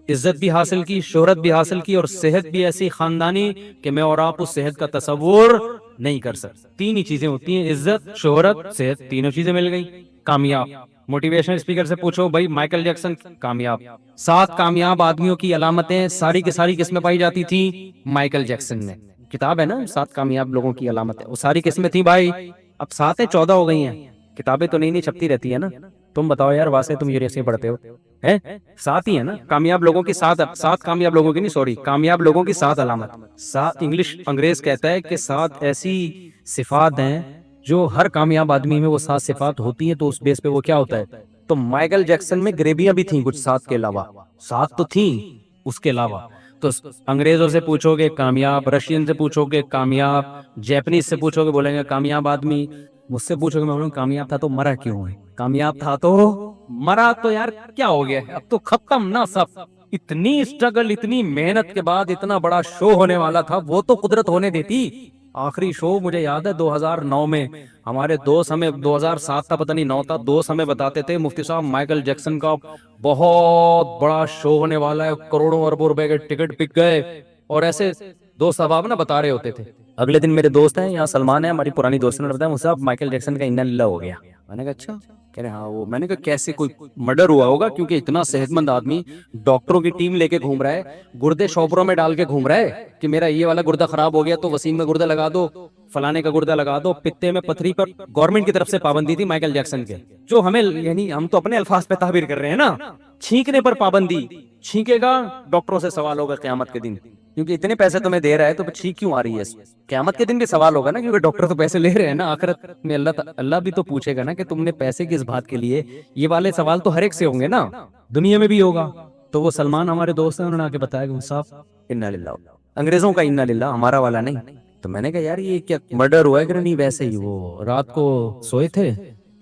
عزت بھی حاصل کی، شہرت بھی حاصل کی اور صحت بھی ایسی خاندانی کہ میں اور آپ اس صحت کا تصور نہیں کر سکتے. تین ہی چیزیں ہوتی ہیں، عزت، شہرت، صحت. تینوں چیزیں مل گئی، کامیاب. موٹیویشنل اسپیکر سے پوچھو بھائی مائیکل جیکسن کامیاب. 7 کامیاب آدمیوں کی علامتیں ساری کی ساری کس میں پائی جاتی تھی؟ مائیکل جیکسن میں. کتاب ہے نا 7 کامیاب لوگوں کی علامتیں، وہ ساری کس میں تھی بھائی؟ اب 7 ہیں 14 ہو گئی ہیں. کتابیں تو نئی چھپتی رہتی ہے نا. تم بتاؤ یار واسطے تم یونیورسٹی میں پڑھتے ہو، 7 ہی ہے نا کامیاب لوگوں کی. 7 کامیاب لوگوں کی نہیں، سوری، کامیاب لوگوں کی 7 علامت. 7 انگلش انگریز کہتا ہے کہ 7 ایسی صفات ہیں جو ہر کامیاب آدمی میں وہ 7 صفات ہوتی ہیں تو اس بیس پہ وہ کیا ہوتا ہے. تو مائیکل جیکسن میں گریبیاں بھی تھیں کچھ 7 کے علاوہ, 7 تو تھیں اس کے علاوہ. تو انگریزوں سے پوچھو گے کامیاب, رشین سے پوچھو گے کامیاب, جیپنیز سے پوچھو گے بولیں گے کامیاب آدمی, مجھ سے پوچھو گے میں بولوں کامیاب تھا تو مرا کیوں ہے, کامیاب تھا تو مرا تو یار کیا ہو گیا, اب تو ختم نا سب. اتنی اسٹرگل, اتنی محنت کے بعد اتنا بڑا شو ہونے والا تھا, وہ تو قدرت ہونے دیتی. آخری شو مجھے یاد ہے 2009 میں ہمارے دوست, ہمیں 2007 تھا پتہ نہیں 9 تھا, دوست ہمیں بتاتے تھے مفتی صاحب مائیکل جیکسن کا بہت بڑا شو ہونے والا ہے, کروڑوں اربوں روپے کے ٹکٹ بک گئے, اور ایسے دوست احباب نا بتا رہے ہوتے تھے. اگلے دن میرے دوست ہیں یہاں سلمان ہے, ہماری پرانی دوست نے بتایا مجھ سے مائیکل جیکسن کا انا للہ ہو گیا. میں نے کہا اچھا, کہہ رہے ہاں وہ, میں نے کہا کیسے, کوئی مرڈر ہوا ہوگا کیونکہ اتنا صحت مند آدمی ڈاکٹروں کی ٹیم لے کے گھوم رہا ہے, گردے شاپروں میں ڈال کے گھوم رہا ہے کہ میرا یہ والا گردہ خراب ہو گیا تو وسیم میں گردہ لگا دو, فلانے کا گردہ لگا دو. پتے میں پتھری پر گورنمنٹ کی طرف سے پابندی تھی مائیکل جیکسن کے, جو ہمیں یعنی ہم تو اپنے الفاظ پہ تعبیر کر رہے ہیں نا, چھینکنے پر پابندی, چھینکے گا ڈاکٹروں سے سوال ہوگا قیامت کے دن, کیونکہ اتنے پیسے تمہیں دے رہا ہے تو چھینک کیوں آ رہی ہے. قیامت کے دن بھی سوال ہوگا نا, کیونکہ ڈاکٹر تو پیسے لے رہے ہیں نا, آخرت میں اللہ بھی تو پوچھے گا نا کہ تم نے پیسے کس بات کے لیے. یہ والے سوال تو ہر ایک سے ہوں گے نا, دنیا میں بھی ہوگا. تو وہ سلمان ہمارے دوست ہیں, انہوں نے آ کے بتایا کہ صاحب انا للہ, انگریزوں کا انا للہ, ہمارا والا نہیں. تو میں نے کہا یار یہ کیا مرڈر ہوا ہے کہ نہیں, ویسے ہی وہ رات کو سوئے تھے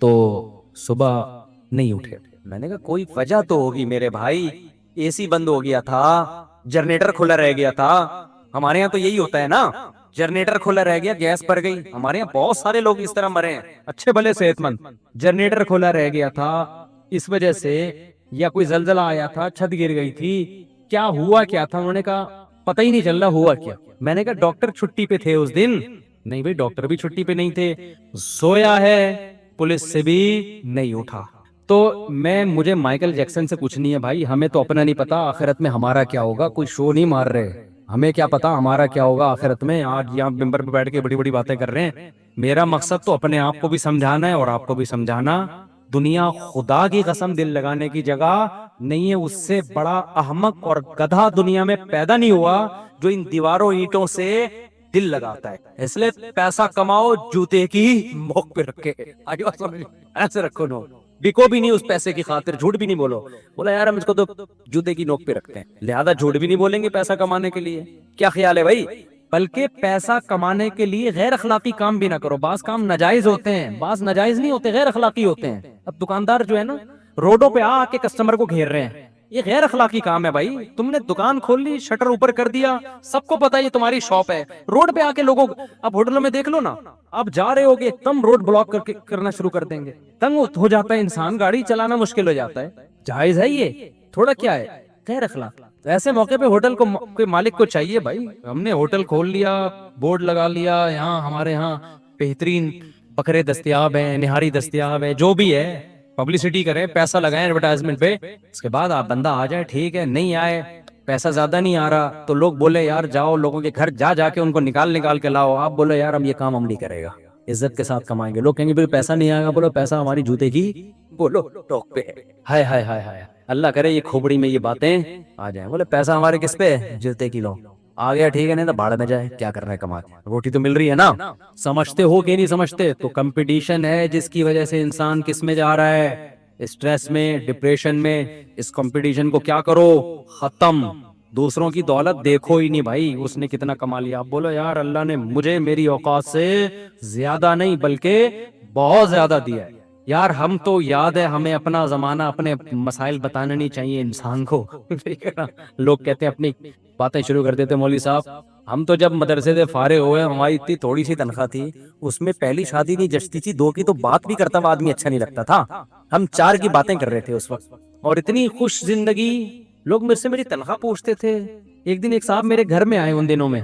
تو صبح نہیں اٹھے. میں نے کہا کوئی وجہ تو ہوگی میرے بھائی, اے سی بند ہو گیا تھا, جنریٹر کھلا رہ گیا تھا. ہمارے یہاں تو یہی ہوتا ہے نا, جنریٹر کھلا رہ گیا, گیس پڑ گئی. ہمارے یہاں بہت سارے لوگ اس طرح مرے ہیں, اچھے بھلے صحت مند, جنریٹر کھلا رہ گیا تھا اس وجہ سے, یا کوئی زلزلہ آیا تھا, چھت گر گئی تھی, کیا ہوا کیا تھا. انہوں نے کہا پتہ ہی نہیں چل رہا ہوا کیا. میں نے کہا ڈاکٹر چھٹی پہ تھے اس دن. نہیں بھائی ڈاکٹر بھی چھٹی پہ نہیں تھے, سویا ہے, پولیس سے بھی نہیں اٹھا. تو مجھے مائیکل جیکسن سے کچھ نہیں ہے بھائی, ہمیں تو اپنا نہیں پتا آخرت میں ہمارا کیا ہوگا. کوئی شو نہیں مار رہے, ہمیں کیا پتا ہمارا کیا ہوگا آخرت میں. آج یہاں ممبر پہ بیٹھ کے بڑی بڑی باتیں کر رہے ہیں, میرا مقصد تو اپنے آپ کو بھی سمجھانا ہے اور آپ کو بھی سمجھانا. دنیا خدا کی قسم دل لگانے کی جگہ نہیں ہے, اس سے بڑا احمق اور گدھا دنیا میں پیدا نہیں ہوا جو ان دیواروں اینٹوں سے دل لگاتا ہے. اس لیے پیسہ کماؤ جوتے کی نوک پہ رکھے, ایسے رکھو نوک, بکو بھی نہیں اس پیسے کی خاطر, جھوٹ بھی نہیں بولو. بولا یار ہم اس کو تو جوتے کی نوک پہ رکھتے ہیں, لہذا جھوٹ بھی نہیں بولیں گے پیسہ کمانے کے لیے. کیا خیال ہے بھائی؟ بلکہ پیسہ کمانے کے لیے غیر اخلاقی کام بھی نہ کرو. بعض کام ناجائز ہوتے ہیں, بعض ناجائز نہیں ہوتے, غیر اخلاقی ہوتے ہیں. اب دکاندار جو ہے نا روڈوں پہ آ کے کسٹمر کو گھیر رہے ہیں, یہ غیر اخلاقی کام ہے بھائی. تم نے دکان کھول لی, شٹر اوپر کر دیا, سب کو پتا یہ تمہاری شاپ ہے, روڈ پہ آ کے لوگوں, اب ہوٹلوں میں دیکھ لو نا, اب جا رہے ہوگے ایک دم روڈ بلاک کرنا شروع کر دیں گے, تنگ ہو جاتا ہے انسان, گاڑی چلانا مشکل ہو جاتا ہے. جائز ہے یہ تھوڑا, کیا ہے غیر اخلاق. ایسے موقع پہ ہوٹل کو کوئی مالک کو چاہیے بھائی, ہم نے ہوٹل کھول لیا, بورڈ لگا لیا, یہاں ہمارے ہاں بہترین بکرے دستیاب ہیں, نہاری دستیاب ہے, جو بھی ہے پبلسٹی کریں, پیسہ لگائیں ایڈورٹائزمنٹ پہ. اس کے بعد آپ بندہ آ جائے ٹھیک ہے, نہیں آئے, پیسہ زیادہ نہیں آ رہا تو لوگ بولے یار جاؤ لوگوں کے گھر جا کے ان کو نکال کے لاؤ. آپ بولو یار ہم یہ کام ہم نہیں کرے گا, عزت کے ساتھ کمائیں گے. لوگ کہیں گے پیسہ نہیں آئے گا, بولو پیسہ ہماری جوتے کی بولو ٹوک پہ ہے. ہائے ہائے ہائے ہائے, اللہ کرے یہ کھوپڑی میں یہ باتیں آ جائیں. بولے پیسہ ہمارے کس پہ, جوتے کی لو. آ گیا ٹھیک ہے, نہیں تو بھاڑ میں جائے, کیا کرنا ہے کما کے, روٹی تو مل رہی ہے نا. سمجھتے ہو کہ نہیں سمجھتے؟ تو کمپٹیشن ہے جس کی وجہ سے انسان کس میں جا رہا ہے, اسٹریس میں, ڈپریشن میں. اس کمپٹیشن کو کیا کرو, ختم. دوسروں کی دولت دیکھو ہی نہیں بھائی, اس نے کتنا کما لیا. آپ بولو یار اللہ نے مجھے میری اوقات سے زیادہ نہیں بلکہ بہت زیادہ دیا ہے. یار ہم تو یاد ہے ہمیں اپنا زمانہ, اپنے مسائل بتانا نہیں چاہیے انسان کو. لوگ کہتے ہیں اپنی باتیں شروع کر دیتے, مولوی صاحب ہم تو جب مدرسے سے فارغ ہوئے, ہماری اتنی تھوڑی سی تنخواہ تھی, اس میں پہلی شادی نہیں جچتی تھی, 2 کی تو بات بھی کرتا ہوا آدمی اچھا نہیں لگتا تھا. ہم 4 کی باتیں کر رہے تھے اس وقت, اور اتنی خوش زندگی. لوگ مجھ سے میری تنخواہ پوچھتے تھے. ایک دن ایک صاحب میرے گھر میں آئے, ان دنوں میں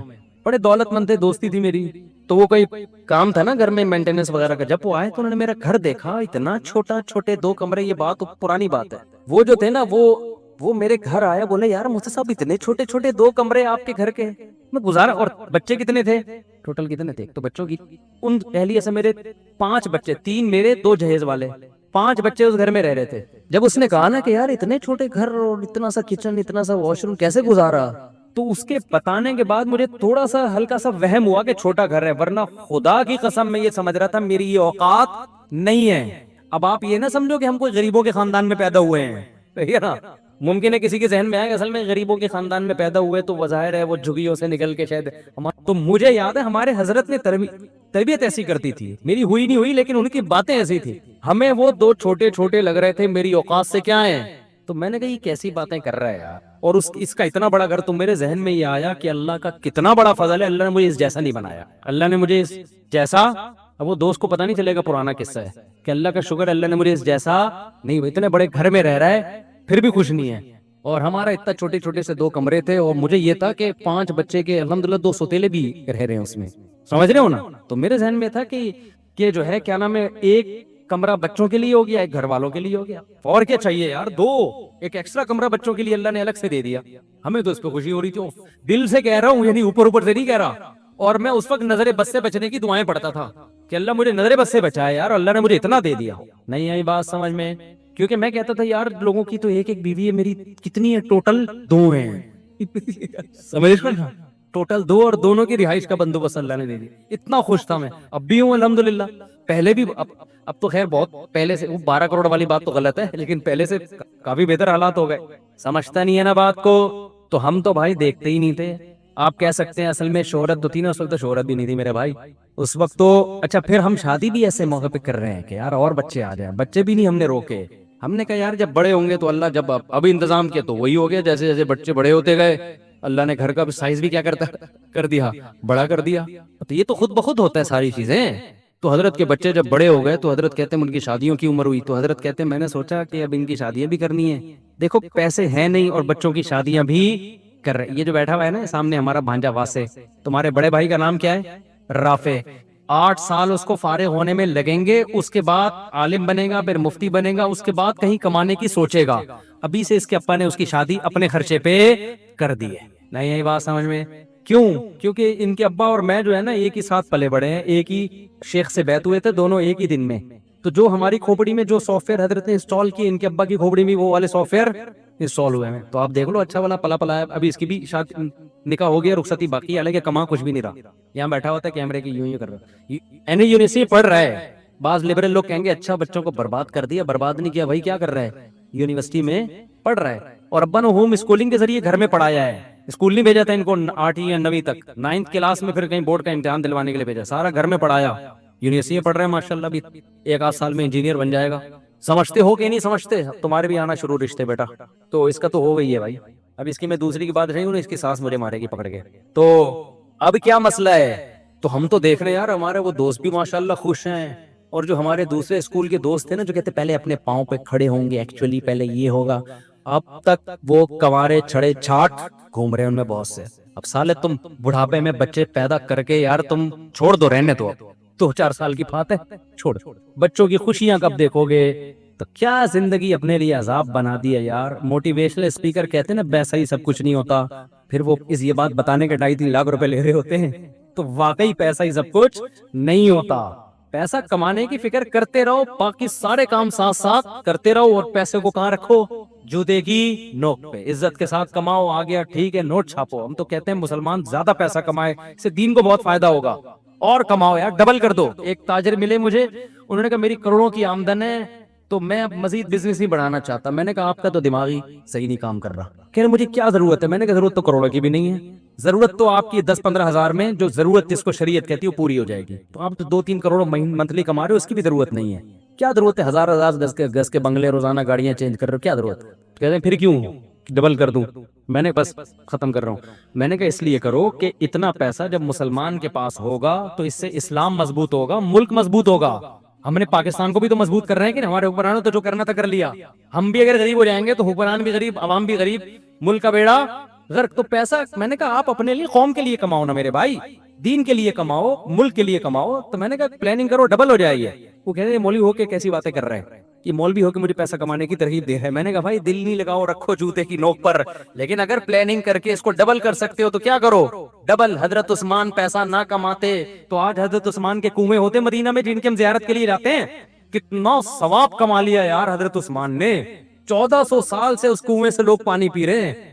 بڑے دولت مند تھے, دوستی تھی میری, تو وہ کوئی کام تھا نا گھر میں مینٹیننس وغیرہ کا. جب وہ آئے تو انہوں نے میرا گھر دیکھا, اتنا چھوٹا, چھوٹے 2 کمرے. یہ بات پرانی بات ہے. وہ جو تھے نا وہ میرے گھر آیا, بولے یار مفتی صاحب اتنے چھوٹے چھوٹے 2 کمرے آپ کے گھر کے, میں گزارا. اور بچے کتنے تھے ٹوٹل, کتنے تھے؟ تو بچوں کی ان اہلیہ سے میرے 5 بچے, 3 میرے 2 جہیز والے, 5 بچے اس گھر میں رہ رہے تھے. جب اس نے کہا نا کہ یار اتنے چھوٹے گھر اور اتنا سا کچن, اتنا سا واش روم کیسے گزارا, تو اس کے بتانے کے بعد مجھے تھوڑا سا ہلکا سا وہم ہوا کہ چھوٹا گھر ہے، ورنہ خدا کی قسم میں یہ سمجھ رہا تھا میری یہ اوقات نہیں ہے۔ اب آپ یہ نہ سمجھو کہ ہم کوئی غریبوں کے خاندان میں پیدا ہوئے ہیں، صحیح ہے نا؟ ممکن ہے کسی کے ذہن میں آئے کہ اصل میں غریبوں کے خاندان میں پیدا ہوئے تو ظاہر ہے وہ جھگیوں سے نکل کے شاید تو مجھے یاد ہے ہمارے حضرت نے تربیت ایسی کرتی تھی، میری ہوئی نہیں ہوئی لیکن ان کی باتیں ایسی تھی، ہمیں وہ دو چھوٹے چھوٹے لگ رہے تھے میری اوقات سے کیا ہیں، تو میں نے کہا یہ کیسی باتیں کر رہا ہے یار، اور اس کا اتنا بڑا گھر، تو میرے ذہن میں یہ آیا کہ اللہ کا کتنا بڑا فضل ہے، اللہ نے مجھے اس جیسا نہیں بنایا، اللہ نے مجھے اس جیسا، اب وہ دوست کو پتہ نہیں چلے گا پرانا قصہ ہے کہ اللہ کا شکر اللہ نے مجھے اس جیسا نہیں، اتنے بڑے گھر میں رہ رہا ہے پھر بھی خوش نہیں ہے، اور ہمارا اتنا چھوٹے چھوٹے سے 2 کمرے تھے، اور مجھے یہ تھا کہ 5 بچے کے الحمدللہ 2 سوتیلے بھی رہ رہے ہیں اس میں، سمجھ رہے ہو نا؟ تو میرے ذہن میں تھا کہ جو ہے کیا نام ہے، ایک کمرہ بچوں کے لیے ہو گیا، ایک گھر والوں کے لیے ہو گیا، اور کیا چاہیے یار، 2 ایک ایکسٹرا کمرہ بچوں کے لیے اللہ نے الگ سے دے دیا، ہمیں تو اس پہ خوشی ہو رہی تھی، دل سے کہہ رہا ہوں، یعنی اوپر سے نہیں کہہ رہا، اور میں اس وقت نظر بد سے بچنے کی دعائیں پڑھتا تھا کہ اللہ مجھے نظر بد سے بچائے یار، اللہ نے مجھے اتنا دے دیا، نہیں آئی بات سمجھ میں؟ کیونکہ میں کہتا تھا یار لوگوں کی تو ایک ایک بیوی ہے، میری کتنی ہے ٹوٹل 2 ہیں سمجھ نا، ٹوٹل 2، اور دونوں کی رہائش کا بندوبست اللہ نے دے دیا، اتنا خوش تھا میں، اب بھی ہوں الحمدللہ، پہلے بھی، اب تو خیر بہت پہلے سے، وہ 12 کروڑ والی بات تو غلط ہے، لیکن پہلے سے کافی بہتر حالات ہو گئے، سمجھتا نہیں ہے نا بات کو، تو ہم تو بھائی دیکھتے ہی نہیں تھے، آپ کہہ سکتے ہیں اصل میں شہرت تو تھی نا، اس وقت تو شہرت بھی نہیں تھی میرے بھائی اس وقت تو، اچھا پھر ہم شادی بھی ایسے موقع پہ کر رہے ہیں کہ یار اور بچے آ جائیں، بچے بھی نہیں ہم نے روکے، ہم نے کہا یار جب بڑے ہوں گے تو اللہ جب ابھی انتظام کیا تو وہی ہو گیا، جیسے جیسے بچے بڑے ہوتے گئے اللہ نے گھر کا سائز بھی کیا کر دیا، بڑا کر دیا، تو یہ تو خود بخود ہوتا ہے ساری چیزیں، تو حضرت کے بچے جب بڑے ہو گئے تو حضرت کہتے ہیں ان کی شادیوں کی عمر ہوئی، تو حضرت کہتے ہیں میں نے سوچا کہ اب ان کی شادیاں بھی کرنی ہیں، دیکھو پیسے ہیں نہیں اور بچوں کی شادیاں بھی کر رہے، یہ جو بیٹھا ہوا ہے نا سامنے ہمارا بھانجا واسے، تمہارے بڑے بھائی کا نام کیا ہے؟ رافع، 8 سال اس کو فارغ ہونے میں لگیں گے، اس کے بعد عالم بنے گا، پھر مفتی بنے گا، اس کے بعد کہیں کمانے کی سوچے گا، ابھی سے اس کے ابا نے اس کی شادی اپنے خرچے پہ کر دی ہے، نہیں یہی بات سمجھ میں؟ کیوں؟ کیونکہ ان کے ابا اور میں جو ہے نا ایک ہی ساتھ پلے بڑے ہیں، ایک ہی شیخ سے بیعت ہوئے تھے دونوں ایک ہی دن میں، تو جو ہماری کھوپڑی میں جو سافٹ ویئر حضرت نے انسٹال کی، ان کے ابا کی کھوپڑی میں وہ والے سافٹ ویئر انسٹال ہوئے ہیں، تو آپ دیکھ لو اچھا والا پلا پلا ہے، ابھی اس کی بھی شادی نکاح ہو گیا، رخصتی باقی ہے، حالانکہ کما کچھ بھی نہیں رہا، یہاں بیٹھا ہوتا ہے کیمرے کی یوں کر رہا ہے، یونیورسٹی پڑھ رہا ہے، بعض لبرل لوگ کہیں گے اچھا بچوں کو برباد کر دیا، برباد نہیں کیا بھائی، کیا کر رہا ہے؟ یونیورسٹی میں پڑھ رہا ہے، اور ابا نے ہوم اسکولنگ کے ذریعے گھر میں پڑھایا ہے، اسکول نہیں بھیجا تھا ان کو 8ویں یا 9ویں تک، 9th کلاس میں پھر کہیں بورڈ کا امتحان دلوانے کے لیے بھیجا، سارا گھر میں پڑھایا، یونیورسٹی میں پڑھ رہے ہیں ماشاءاللہ، بھی 1 آدھ سال میں انجینئر بن جائے گا، سمجھتے ہو کہ نہیں سمجھتے؟ تمہارے بھی آنا شروع رشتے بیٹا، تو اس کا تو ہو گئی ہے بھائی، اب اس کی میں دوسری کی بات رہی ہوں، اس کی سانس مجھے مارے گی پکڑ کے، تو اب کیا مسئلہ ہے؟ تو ہم تو دیکھ رہے ہیں یار ہمارے وہ دوست بھی ماشاءاللہ خوش ہیں، اور جو ہمارے دوسرے اسکول کے دوست تھے نا جو کہتے پہلے اپنے پاؤں پہ کھڑے ہوں گے، ایکچولی پہلے یہ ہوگا، اب تک وہ کنوارے چھڑے چھاٹ گھوم رہے ہیں ان میں بہت سے، اب سالے تم بڑھاپے میں بچے پیدا کر کے یار تم چھوڑ دو، رہنے دو، اب 2-4 سال کی بات ہے، چھوڑ، بچوں کی خوشیاں کب دیکھو گے؟ تو کیا زندگی اپنے لیے عذاب بنا دی ہے یار، موٹیویشنل اسپیکر کہتے ہیں نا ویسا ہی سب کچھ نہیں ہوتا، پھر وہ یہ بات بتانے کے 2.5-3 لاکھ روپے لے رہے ہوتے ہیں، تو واقعی پیسہ ہی سب کچھ نہیں ہوتا، پیسہ کمانے کی فکر کرتے رہو، باقی سارے کام ساتھ ساتھ کرتے رہو، اور پیسے کو کہاں رکھو؟ جوتے کی نوک پہ، عزت کے ساتھ کماؤ، آ گیا ٹھیک ہے نوٹ چھاپو، ہم تو کہتے ہیں مسلمان زیادہ پیسہ کمائے، اس سے دین کو بہت فائدہ ہوگا، اور کماؤ یار، ڈبل کر دو، ایک تاجر ملے مجھے، انہوں نے کہا میری کروڑوں کی آمدن ہے تو میں اب مزید بزنس نہیں بڑھانا چاہتا، میں نے کہا آپ کا تو دماغ ہی صحیح نہیں کام کر رہا، کہہ رہے مجھے کیا ضرورت ہے، میں نے کہا ضرورت تو کروڑوں کی بھی نہیں ہے، ضرورت تو آپ کی 10-15 ہزار میں جو ضرورت جس کو شریعت کہتی ہے وہ پوری ہو جائے گی، تو آپ تو 2-3 کروڑ منتھلی کما رہے ہو، اس کی بھی ضرورت نہیں ہے، کیا ضرورت ہے 1000 گز کے بنگلے، روزانہ گاڑیاں چینج کر رہے ہو، کیا ضرورت؟ کہتے ہیں پھر کیوں ڈبل کر دوں؟ میں نے بس ختم کر رہا ہوں، میں نے کہا اس لیے کرو کہ اتنا پیسہ جب مسلمان کے پاس ہوگا تو اس سے اسلام مضبوط ہوگا، ملک مضبوط ہوگا، ہم نے پاکستان کو بھی تو مضبوط کر رہے ہیں کہ ہمارے حکمرانوں تو جو کرنا تھا کر لیا، ہم بھی اگر غریب ہو جائیں گے تو حکمران بھی غریب، عوام بھی غریب، ملک کا بیڑا غرق، تو پیسہ میں نے کہا آپ اپنے لیے قوم کے لیے کماؤ نا میرے بھائی، دین کے لیے کماؤ، ملک کے لیے کماؤ، تو میں نے کہا پلاننگ کرو ڈبل ہو جائے گی، وہ کہہ رہے مولوی ہو کے کیسی باتیں کر رہے ہیں، کہ مولوی ہو کے مجھے پیسہ کمانے کی ترغیب دے ہے، میں نے کہا بھائی دل نہیں لگاؤ، رکھو جوتے کی نوک پر، لیکن اگر پلاننگ کر کے اس کو ڈبل کر سکتے ہو تو کیا کرو ڈبل، حضرت عثمان پیسہ نہ کماتے تو آج حضرت عثمان کے کنویں ہوتے مدینہ میں جن کے ہم زیارت کے لیے جاتے ہیں، کتنا ثواب کما لیا یار حضرت عثمان نے، 1400 سال سے اس کنویں سے لوگ پانی پی رہے ہیں،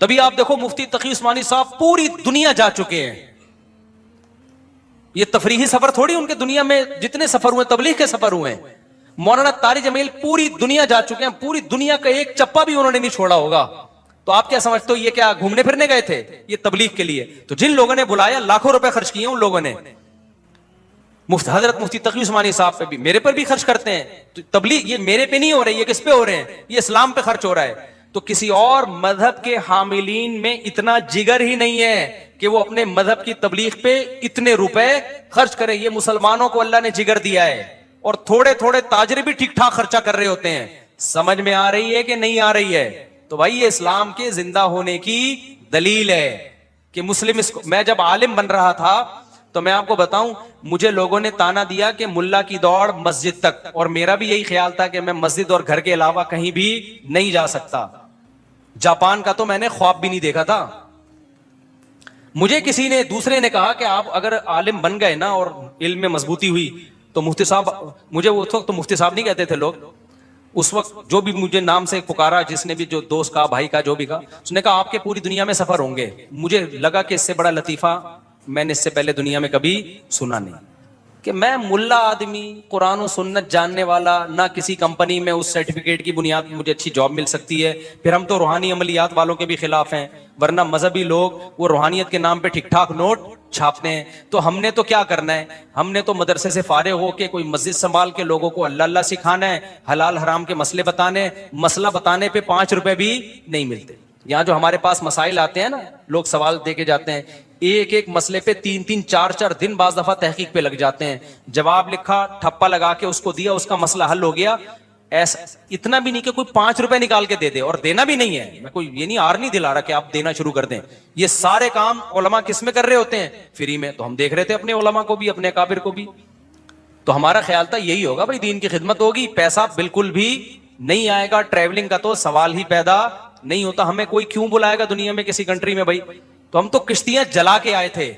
تبھی آپ دیکھو مفتی تقی عثمانی صاحب پوری دنیا جا چکے ہیں. یہ تفریحی سفر تھوڑی, ان کے دنیا میں جتنے سفر ہوئے تبلیغ کے سفر ہوئے ہیں. مولانا طارق جمیل پوری دنیا جا چکے ہیں, پوری دنیا کا ایک چپا بھی انہوں نے نہیں چھوڑا ہوگا. تو آپ کیا سمجھتے ہو یہ کیا گھومنے پھرنے گئے تھے؟ یہ تبلیغ کے لیے. تو جن لوگوں نے بلایا لاکھوں روپے خرچ کیے ان لوگوں نے. حضرت مفتی تقی عثمانی صاحب پہ بھی, میرے پر بھی خرچ کرتے ہیں. تو تبلیغ یہ میرے پہ نہیں ہو رہی, یہ کس پہ ہو رہے ہیں؟ یہ اسلام پہ خرچ ہو رہا ہے. تو کسی اور مذہب کے حاملین میں اتنا جگر ہی نہیں ہے کہ وہ اپنے مذہب کی تبلیغ پہ اتنے روپے خرچ کریں. یہ مسلمانوں کو اللہ نے جگر دیا ہے, اور تھوڑے تھوڑے تاجر بھی ٹھیک ٹھاک خرچہ کر رہے ہوتے ہیں. سمجھ میں آ رہی ہے کہ نہیں آ رہی ہے؟ تو بھائی یہ اسلام کے زندہ ہونے کی دلیل ہے کہ مسلم. میں جب عالم بن رہا تھا تو میں آپ کو بتاؤں, مجھے لوگوں نے تانا دیا کہ ملا کی دوڑ مسجد تک, اور میرا بھی یہی خیال تھا کہ میں مسجد اور گھر کے علاوہ کہیں بھی نہیں جا سکتا. جاپان کا تو میں نے خواب بھی نہیں دیکھا تھا. مجھے کسی نے دوسرے نے کہا کہ آپ اگر عالم بن گئے نا اور علم میں مضبوطی ہوئی تو مفتی صاحب, مجھے اس وقت تو مفتی صاحب نہیں کہتے تھے لوگ, اس وقت جو بھی مجھے نام سے پکارا, جس نے بھی, جو دوست کا, بھائی کا, جو بھی کہا, اس نے کہا آپ کے پوری دنیا میں سفر ہوں گے. مجھے لگا کہ اس سے بڑا لطیفہ میں نے اس سے پہلے دنیا میں کبھی سنا نہیں, کہ میں ملا آدمی, قرآن و سنت جاننے والا, نہ کسی کمپنی میں اس سرٹیفکیٹ کی بنیاد پہ مجھے اچھی جاب مل سکتی ہے. پھر ہم تو روحانی عملیات والوں کے بھی خلاف ہیں, ورنہ مذہبی لوگ وہ روحانیت کے نام پہ ٹھیک ٹھاک نوٹ چھاپتے ہیں. تو ہم نے تو کیا کرنا ہے, ہم نے تو مدرسے سے فارغ ہو کے کوئی مسجد سنبھال کے لوگوں کو اللہ اللہ سکھانا ہے, حلال حرام کے مسئلے بتانے. مسئلہ بتانے پہ 5 روپے بھی نہیں ملتے. یہاں جو ہمارے پاس مسائل آتے ہیں نا, لوگ سوال دے کے جاتے ہیں, ایک ایک مسئلے پہ 3-3 4-4 دن بعض دفعہ تحقیق پہ لگ جاتے ہیں. جواب لکھا, ٹھپا لگا کے اس کو دیا, اس کا مسئلہ حل ہو گیا. ایسا اتنا بھی نہیں کہ کوئی 5 روپے نکال کے دے دے, اور دینا بھی نہیں ہے. میں کوئی یہ نہیں آر نہیں دلا رہا کہ آپ دینا شروع کر دیں. یہ سارے کام علماء کس میں کر رہے ہوتے ہیں؟ فری میں. تو ہم دیکھ رہے تھے اپنے علماء کو بھی, اپنے اکابر کو بھی. تو ہمارا خیال تھا یہی ہوگا بھائی, دین کی خدمت ہوگی, پیسہ بالکل بھی نہیں آئے گا. ٹریولنگ کا تو سوال ہی پیدا نہیں ہوتا. ہمیں کوئی کیوں بلائے گا دنیا میں کسی کنٹری میں بھائی؟ تو ہم تو کشتیاں جلا کے آئے تھے.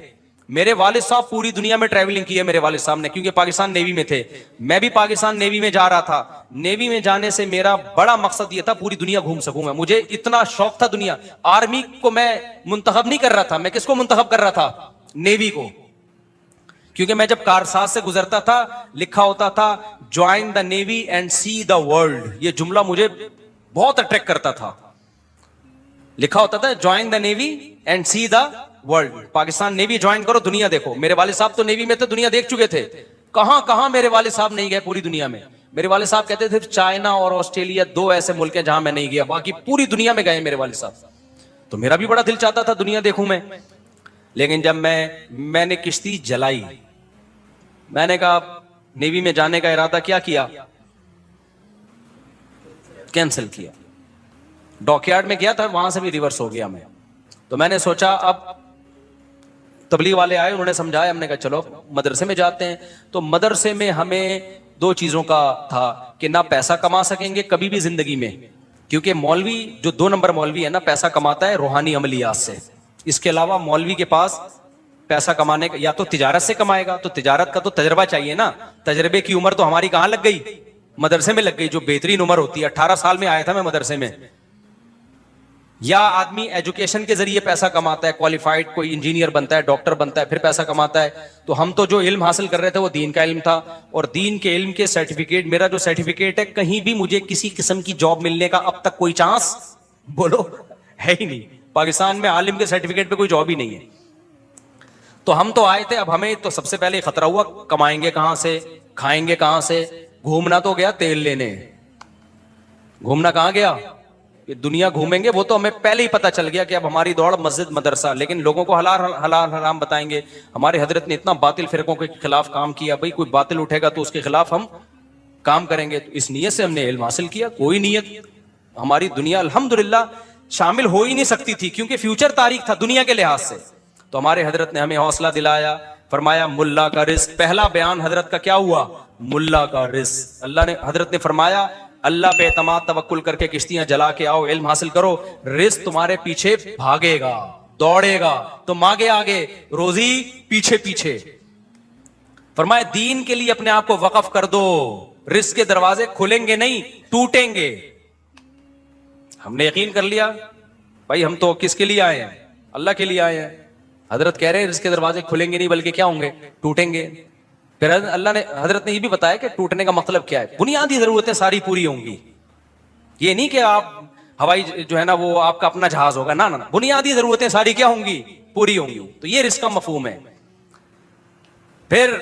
میرے والد صاحب پوری دنیا میں ٹریولنگ کی ہے میرے والد صاحب نے, کیونکہ پاکستان نیوی میں تھے. میں بھی پاکستان نیوی میں جا رہا تھا. نیوی میں جانے سے میرا بڑا مقصد یہ تھا پوری دنیا گھوم سکوں میں. مجھے اتنا شوق تھا دنیا. آرمی کو میں منتخب نہیں کر رہا تھا, میں کس کو منتخب کر رہا تھا؟ نیوی کو. کیونکہ میں جب کارساز سے گزرتا تھا لکھا ہوتا تھا join the navy and see the world. یہ جملہ مجھے بہت اٹریکٹ کرتا تھا. لکھا ہوتا تھا join the navy and see the world. Pakistan navy join کرو, دنیا دیکھو. میرے والد صاحب تو نیوی میں تھے, دنیا دیکھ چکے تھے. کہاں کہاں میرے والد صاحب نہیں گئے پوری دنیا میں. میرے والد صاحب کہتے تھے چائنا اور آسٹریلیا 2 ایسے ملک ہیں جہاں میں نہیں گیا, باقی پوری دنیا میں گئے میرے والد صاحب. تو میرا بھی بڑا دل چاہتا تھا دنیا دیکھوں میں. لیکن جب میں نے کشتی جلائی, میں نے کہا نیوی میں جانے کا ارادہ کیا کینسل کیا. ڈاک یارڈ میں گیا تھا, وہاں سے بھی ریورس ہو گیا میں. تو میں نے سوچا اب تبلیغ والے آئے, انہوں نے سمجھایا, ہم نے کہا چلو مدرسے میں جاتے ہیں. تو مدرسے میں ہمیں 2 چیزوں کا تھا کہ نہ پیسہ کما سکیں گے کبھی بھی زندگی میں, کیونکہ مولوی جو 2 نمبر مولوی ہے نا, پیسہ کماتا ہے روحانی عملیات سے. اس کے علاوہ مولوی کے پاس پیسہ کمانے کا یا تو تجارت سے کمائے گا, تو تجارت کا تو تجربہ چاہیے نا. تجربے کی عمر تو ہماری کہاں لگ گئی, مدرسے میں لگ گئی, جو بہترین عمر ہوتی ہے. 18 سال میں آیا تھا میں مدرسے میں. یا آدمی ایجوکیشن کے ذریعے پیسہ کماتا ہے, کوالیفائڈ کوئی انجینئر بنتا ہے, ڈاکٹر بنتا ہے, پھر پیسہ کماتا ہے. تو ہم تو جو علم حاصل کر رہے تھے وہ دین کا علم تھا, اور دین کے علم کے سرٹیفکیٹ, میرا جو سرٹیفکیٹ ہے, کہیں بھی مجھے کسی قسم کی جاب ملنے کا اب تک کوئی چانس بولو ہے ہی نہیں. پاکستان میں عالم کے سرٹیفکیٹ پہ کوئی جاب ہی نہیں ہے. تو ہم تو آئے تھے, اب ہمیں تو سب سے پہلے خطرہ ہوا کمائیں گے کہاں سے, کھائیں گے کہاں سے. گھومنا تو گیا تیل لینے, گھومنا کہاں گیا, دنیا گھومیں گے وہ تو ہمیں پہلے ہی پتا چل گیا کہ اب ہماری دوڑ مسجد مدرسہ. لیکن لوگوں کو حلال حرام بتائیں گے. ہمارے حضرت نے اتنا باطل فرقوں کے خلاف کام کیا, بھائی کوئی باطل اٹھے گا تو اس کے خلاف ہم کام کریں گے. تو اس نیت سے ہم نے علم حاصل کیا. کوئی نیت ہماری دنیا الحمدللہ شامل ہو ہی نہیں سکتی تھی, کیونکہ فیوچر تاریخ تھا دنیا کے لحاظ سے. تو ہمارے حضرت نے ہمیں حوصلہ دلایا, فرمایا ملا کا رزق. پہلا بیان حضرت کا کیا ہوا, ملا کا رزق. اللہ نے, حضرت نے فرمایا اللہ پہ اعتماد توکل کر کے کشتیاں جلا کے آؤ, علم حاصل کرو, رزق تمہارے پیچھے بھاگے گا, دوڑے گا. تم آگے آگے, روزی پیچھے پیچھے. فرمایا دین کے لیے اپنے آپ کو وقف کر دو, رزق کے دروازے کھلیں گے نہیں, ٹوٹیں گے. ہم نے یقین کر لیا, بھائی ہم تو کس کے لیے آئے ہیں؟ اللہ کے لیے آئے ہیں. حضرت کہہ رہے ہیں رزق کے دروازے کھلیں گے نہیں بلکہ کیا ہوں گے؟ ٹوٹیں گے. پھر اللہ نے حضرت نے یہ بھی بتایا کہ ٹوٹنے کا مطلب کیا ہے. بنیادی ضرورتیں ساری پوری ہوں گی. یہ نہیں کہ آپ ہوائی جو ہے نا وہ آپ کا اپنا جہاز ہوگا، نہ بنیادی ضرورتیں ساری کیا ہوں گی؟ پوری ہوں گی. تو یہ رزق کا مفہوم ہے. پھر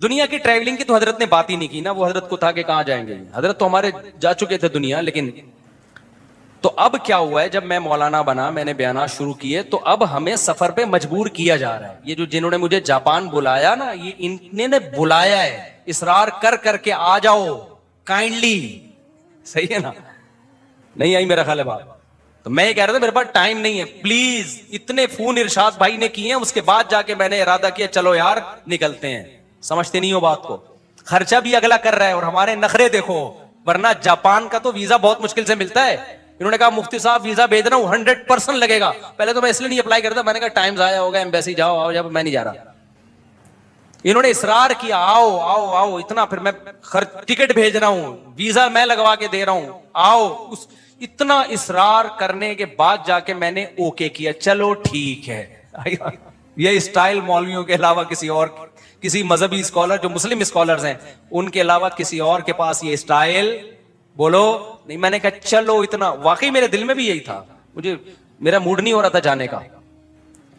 دنیا کی ٹریولنگ کی تو حضرت نے بات ہی نہیں کی نا. وہ حضرت کو تھا کہ کہاں جائیں گے. حضرت تو ہمارے جا چکے تھے دنیا. لیکن تو اب کیا ہوا ہے، جب میں مولانا بنا، میں نے بیانات شروع کیے، تو اب ہمیں سفر پہ مجبور کیا جا رہا ہے. یہ جو جنہوں نے مجھے جاپان بلایا نا، یہ انہوں نے بلایا ہے اصرار کر کر کے، آ جاؤ کائنڈلی. صحیح ہے نا؟ نہیں آئی میرا خیال ہے بات. تو میں یہ کہہ رہا تھا میرے پاس ٹائم نہیں ہے. پلیز اتنے فون ارشاد بھائی نے کیے ہیں، اس کے بعد جا کے میں نے ارادہ کیا چلو یار نکلتے ہیں. سمجھتے نہیں ہو بات کو. خرچہ بھی اگلا کر رہا ہے اور ہمارے نخرے دیکھو. ورنہ جاپان کا تو ویزا بہت مشکل سے ملتا ہے. انہوں نے کہا مفتی صاحب ویزا بھیج رہا ہوں 100% لگے گا. پہلے تو میں اس لیے نہیں اپلائی کرتا، میں نے کہا ٹائم ضائع ہوگا، ایمبیسی جاؤ آؤ، جب میں نہیں جا رہا. انہوں نے اصرار کیا آؤ آؤ آؤ اتنا. پھر میں ٹکٹ بھیج رہا ہوں، ویزا میں لگوا کے دے رہا ہوں، آؤ. اتنا اصرار کرنے کے بعد جا کے میں نے اوکے کیا، چلو ٹھیک ہے. یہ اسٹائل مولویوں کے علاوہ کسی مذہبی اسکالر جو مسلم اسکالرز ہیں ان کے علاوہ کسی اور کے پاس یہ اسٹائل بولو نہیں. میں نے کہا چلو اتنا. واقعی میرے دل میں بھی یہی تھا، میرا موڈ نہیں ہو رہا تھا جانے کا.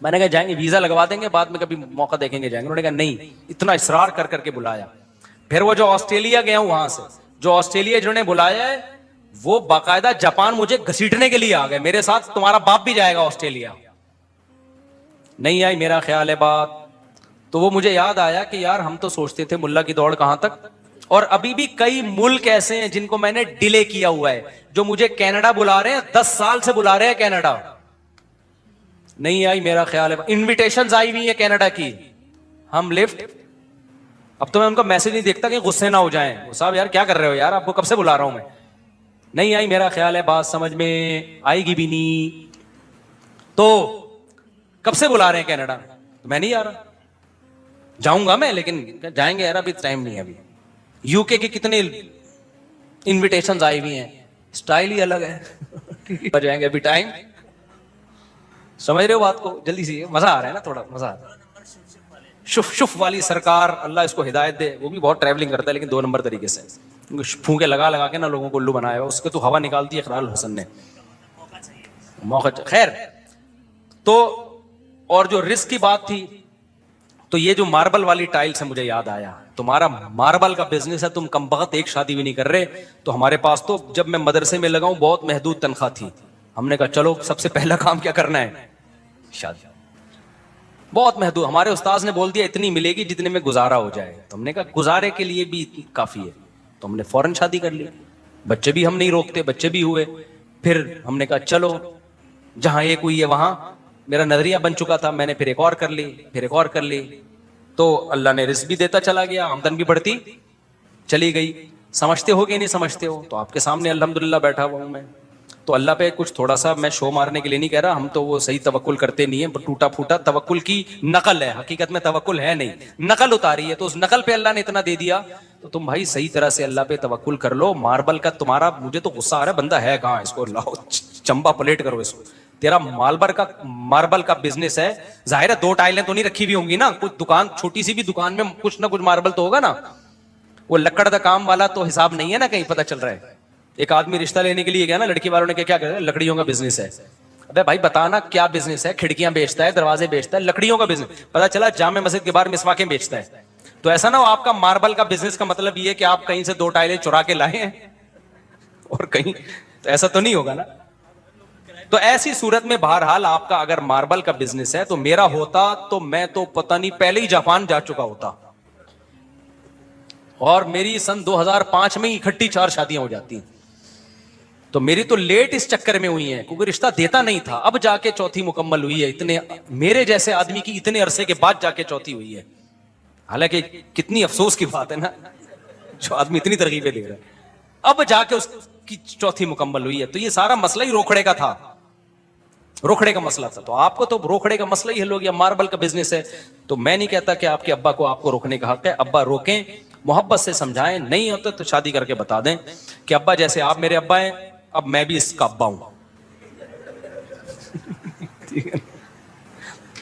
میں نے کہا جائیں گے، ویزا لگوا دیں گے، بعد میں کبھی موقع دیکھیں گے جائیں گے. انہوں نے کہا نہیں. اتنا اصرار کر کر کے بلایا. پھر وہ جو آسٹریلیا گیا ہوں، وہاں سے جو آسٹریلیا جنہوں نے بلایا ہے وہ باقاعدہ جاپان مجھے گھسیٹنے کے لیے آ گئے. میرے ساتھ تمہارا باپ بھی جائے گا آسٹریلیا. نہیں آئی میرا خیال ہے بات. تو وہ مجھے یاد آیا کہ یار ہم تو سوچتے تھے ملا کی دوڑ کہاں تک. اور ابھی بھی کئی ملک ایسے ہیں جن کو میں نے ڈیلے کیا ہوا ہے. جو مجھے کینیڈا بلا رہے ہیں، 10 سال سے بلا رہے ہیں کینیڈا. نہیں آئی میرا خیال ہے. انویٹیشنز آئی ہوئی ہیں کینیڈا کی، ہم لفٹ. اب تو میں ان کا میسج نہیں دیکھتا کہ غصے نہ ہو جائیں. صاحب یار کیا کر رہے ہو یار، آپ کو کب سے بلا رہا ہوں میں. نہیں آئی میرا خیال ہے بات سمجھ میں آئے گی بھی نہیں. تو کب سے بلا رہے ہیں کینیڈا، تو میں نہیں جا رہا. جاؤں گا میں، لیکن جائیں گے یار ابھی ٹائم نہیں ہے. ابھی یو کے کتنے انویٹیشنز آئی ہوئی ہیں، اسٹائل ہی الگ ہے. جائیں گے ابھی ٹائم. سمجھ رہے ہو بات کو؟ جلدی سے مزہ آ رہا ہے نا، تھوڑا مزہ آ رہا ہے. شف شف والی سرکار، اللہ اس کو ہدایت دے. وہ بھی بہت ٹریولنگ کرتا ہے لیکن 2 نمبر طریقے سے. پھونکے لگا کے نا لوگوں کو الو بنایا ہوا. اس کے تو ہوا نکالتی ہے اقرار الحسن نے. موقع خیر. تو اور جو رزق کی بات تھی، تو یہ جو ماربل والی ٹائل سے مجھے یاد آیا، تمہارا ماربل کا بزنس ہے، تم کم بخت ایک شادی بھی نہیں کر رہے. تو ہمارے پاس تو جب میں مدرسے میں لگا ہوں بہت محدود تنخواہ تھی. ہم نے کہا چلو سب سے پہلا کام کیا کرنا ہے، شادی. بہت محدود. ہمارے استاذ نے بول دیا اتنی ملے گی جتنے میں گزارا ہو جائے. تو ہم نے کہا گزارے کے لیے بھی کافی ہے. تو ہم نے فوراً شادی کر لی. بچے بھی ہم نہیں روکتے، بچے بھی ہوئے. پھر ہم نے کہا چلو جہاں ایک ہوئی ہے وہاں. میرا نظریہ بن چکا تھا. میں نے پھر ایک اور کر لی، پھر ایک اور کر لی. تو اللہ نے رزق بھی دیتا چلا گیا، آمدن بھی بڑھتی چلی گئی. سمجھتے ہو کہ نہیں سمجھتے ہو؟ تو آپ کے سامنے الحمدللہ بیٹھا ہوا ہوں میں. تو اللہ پہ کچھ تھوڑا سا میں شو مارنے کے لیے نہیں کہہ رہا. ہم تو وہ صحیح توکل کرتے نہیں ہیں، ٹوٹا پھوٹا توکل کی نقل ہے. حقیقت میں توکل ہے نہیں، نقل اتاری ہے. تو اس نقل پہ اللہ نے اتنا دے دیا. تو تم بھائی صحیح طرح سے اللہ پہ توکل کر لو. ماربل کا تمہارا، مجھے تو غصہ آ رہا ہے، بندہ ہے کہاں، اس کو لاؤ چمبا پلیٹ کرو اس کو. تیرا ماربل کا بزنس ہے. ظاہر ہے 2 ٹائلیں تو نہیں رکھی ہوئی ہوں گی نا. کچھ دکان، چھوٹی سی بھی دکان میں کچھ نہ کچھ ماربل تو ہوگا نا. وہ لکڑ کا کام والا تو حساب نہیں ہے نا، کہیں پتہ چل رہا ہے. ایک آدمی رشتہ لینے کے لیے گیا نا، لڑکی والوں نے کیا کہا، لکڑیوں کا بزنس ہے. ابے بھائی بتانا کیا بزنس ہے. کھڑکیاں بیچتا ہے، دروازے بیچتا ہے، لکڑیوں کا بزنس. پتا چلا جامع مسجد کے باہر مسواکیں بیچتا ہے. تو ایسا نہ ہو آپ کا ماربل کا بزنس کا مطلب یہ ہے کہ آپ کہیں سے 2 ٹائلیں چرا کے لائے ہیں اور کہیں، تو ایسا تو نہیں ہوگا نا. تو ایسی صورت میں بہرحال آپ کا اگر ماربل کا بزنس ہے تو میرا ہوتا تو میں تو پتہ نہیں پہلے ہی جاپان جا چکا ہوتا. اور میری سن 2005 میں اکٹھی 4 شادیاں ہو جاتی ہیں. تو میری تو لیٹ اس چکر میں ہوئی ہیں کیونکہ رشتہ دیتا نہیں تھا. اب جا کے چوتھی مکمل ہوئی ہے. اتنے میرے جیسے آدمی کی اتنے عرصے کے بعد جا کے چوتھی ہوئی ہے. حالانکہ کتنی افسوس کی بات ہے نا، جو آدمی اتنی ترغیبیں دے رہا ہے اب جا کے اس کی چوتھی مکمل ہوئی ہے. تو یہ سارا مسئلہ ہی روکڑے کا تھا، روکڑے کا مسئلہ تھا. تو آپ کو تو روکڑے کا مسئلہ ہی حل ہو گیا. ماربل کا بزنس ہے. تو میں نہیں کہتا کہ آپ کے ابا کو آپ کو روکنے کا حق ہے. ابا روکیں، محبت سے سمجھائیں. نہیں ہوتا تو شادی کر کے بتا دیں کہ ابا جیسے آپ میرے ابا ہیں، اب میں بھی اس کا ابا ہوں.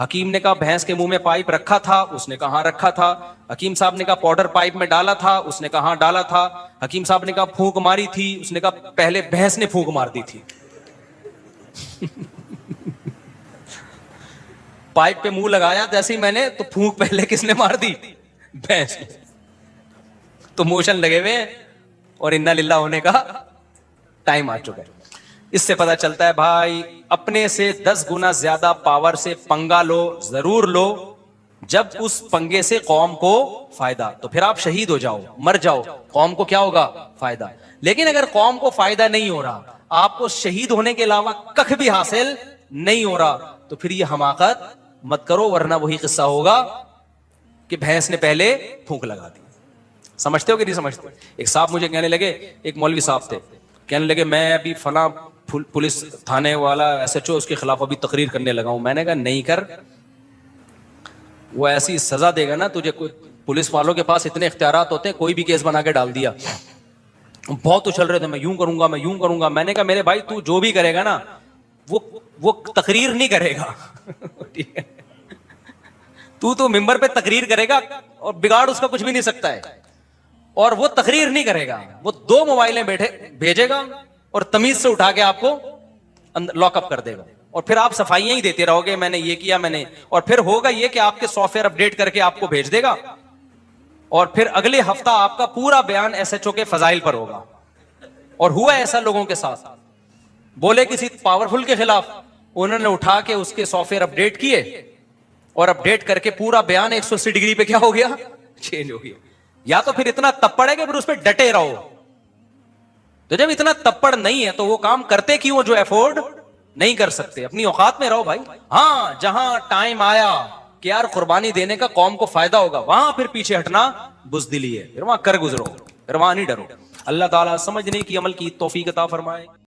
حکیم نے کہا بھینس کے منہ میں پائپ رکھا تھا, اس نے کہا ہاں رکھا تھا. حکیم صاحب نے کہا پاؤڈر پائپ میں ڈالا تھا, اس نے کہا ہاں ڈالا تھا. حکیم صاحب نے کہا پھونک ماری تھی, اس نے کہا پہلے بھینس نے پھونک مار دی تھی. پائپ پہ منہ لگایا جیسے ہی میں نے, تو پھونک پہلے کس نے مار دی؟ بھینس نے. تو موشن لگے ہوئے اور انا للہ ہونے کا ٹائم آ چکا ہے. اس سے پتا چلتا ہے بھائی اپنے سے 10 گنا زیادہ پاور سے پنگا لو, ضرور لو, جب اس پنگے سے قوم کو فائدہ, تو پھر آپ شہید ہو جاؤ, مر جاؤ, قوم کو کیا ہوگا؟ فائدہ. لیکن اگر قوم کو فائدہ نہیں ہو رہا, آپ کو شہید ہونے کے علاوہ کخ بھی حاصل نہیں ہو رہا, تو پھر یہ حماقت مت کرو, ورنہ وہی قصہ ہوگا کہ بھینس نے پہلے پھونک لگا دی. سمجھتے ہو کہ نہیں سمجھتے؟ ایک صاحب مجھے کہنے لگے, ایک مولوی صاحب تھے, کہنے لگے میں ابھی فلاں پولیس تھانے والا ایس ایچ او اس کے خلاف ابھی تقریر کرنے لگا ہوں. میں نے کہا نہیں کر, وہ ایسی سزا دے گا نا تجھے. کوئی پولیس والوں کے پاس اتنے اختیارات ہوتے ہیں, کوئی بھی کیس بنا کے ڈال دیا. بہت اچھل رہے تھے, میں یوں کروں گا, میں یوں کروں گا. میں نے کہا میرے بھائی تو جو بھی کرے گا نا وہ تقریر نہیں کرے گا. ٹھیک ہے, تو ممبر پہ تقریر کرے گا اور بگاڑ اس کا کچھ بھی نہیں سکتا ہے, اور وہ تقریر نہیں کرے گا, وہ 2 موبائلیں بھیجے گا اور تمیز سے اٹھا کے آپ کو لاک اپ کر دے گا, اور پھر آپ صفائیاں ہی دیتے رہو گے میں نے یہ کیا, میں نے, اور پھر ہوگا یہ کہ آپ کے سافٹ ویئر اپڈیٹ کر کے آپ کو بھیج دے گا, اور پھر اگلے ہفتہ آپ کا پورا بیان ایس ایچ او کے فضائل پر ہوگا. اور ہوا ایسا لوگوں کے ساتھ, بولے کسی پاورفل کے خلاف, انہوں نے اٹھا کے اس کے سافٹ ویئر اپڈیٹ کیے, اور اپڈیٹ کر کے پورا بیان 180 ڈگری پہ کیا ہو گیا؟ چینج ہو گیا. یا تو پھر اتنا تپڑ ہے کہ پھر اس پہ ڈٹے رہو. تو جب اتنا تپڑ نہیں ہے تو وہ کام کرتے کیوں جو افورڈ نہیں کر سکتے؟ اپنی اوقات میں رہو بھائی. ہاں جہاں ٹائم آیا کہ یار قربانی دینے کا قوم کو فائدہ ہوگا, وہاں پھر پیچھے ہٹنا بزدلی ہے, پھر وہاں کر گزرو, پھر وہاں نہیں ڈرو. اللہ تعالیٰ سمجھنے کی عمل کی توفیق عطا فرمائے.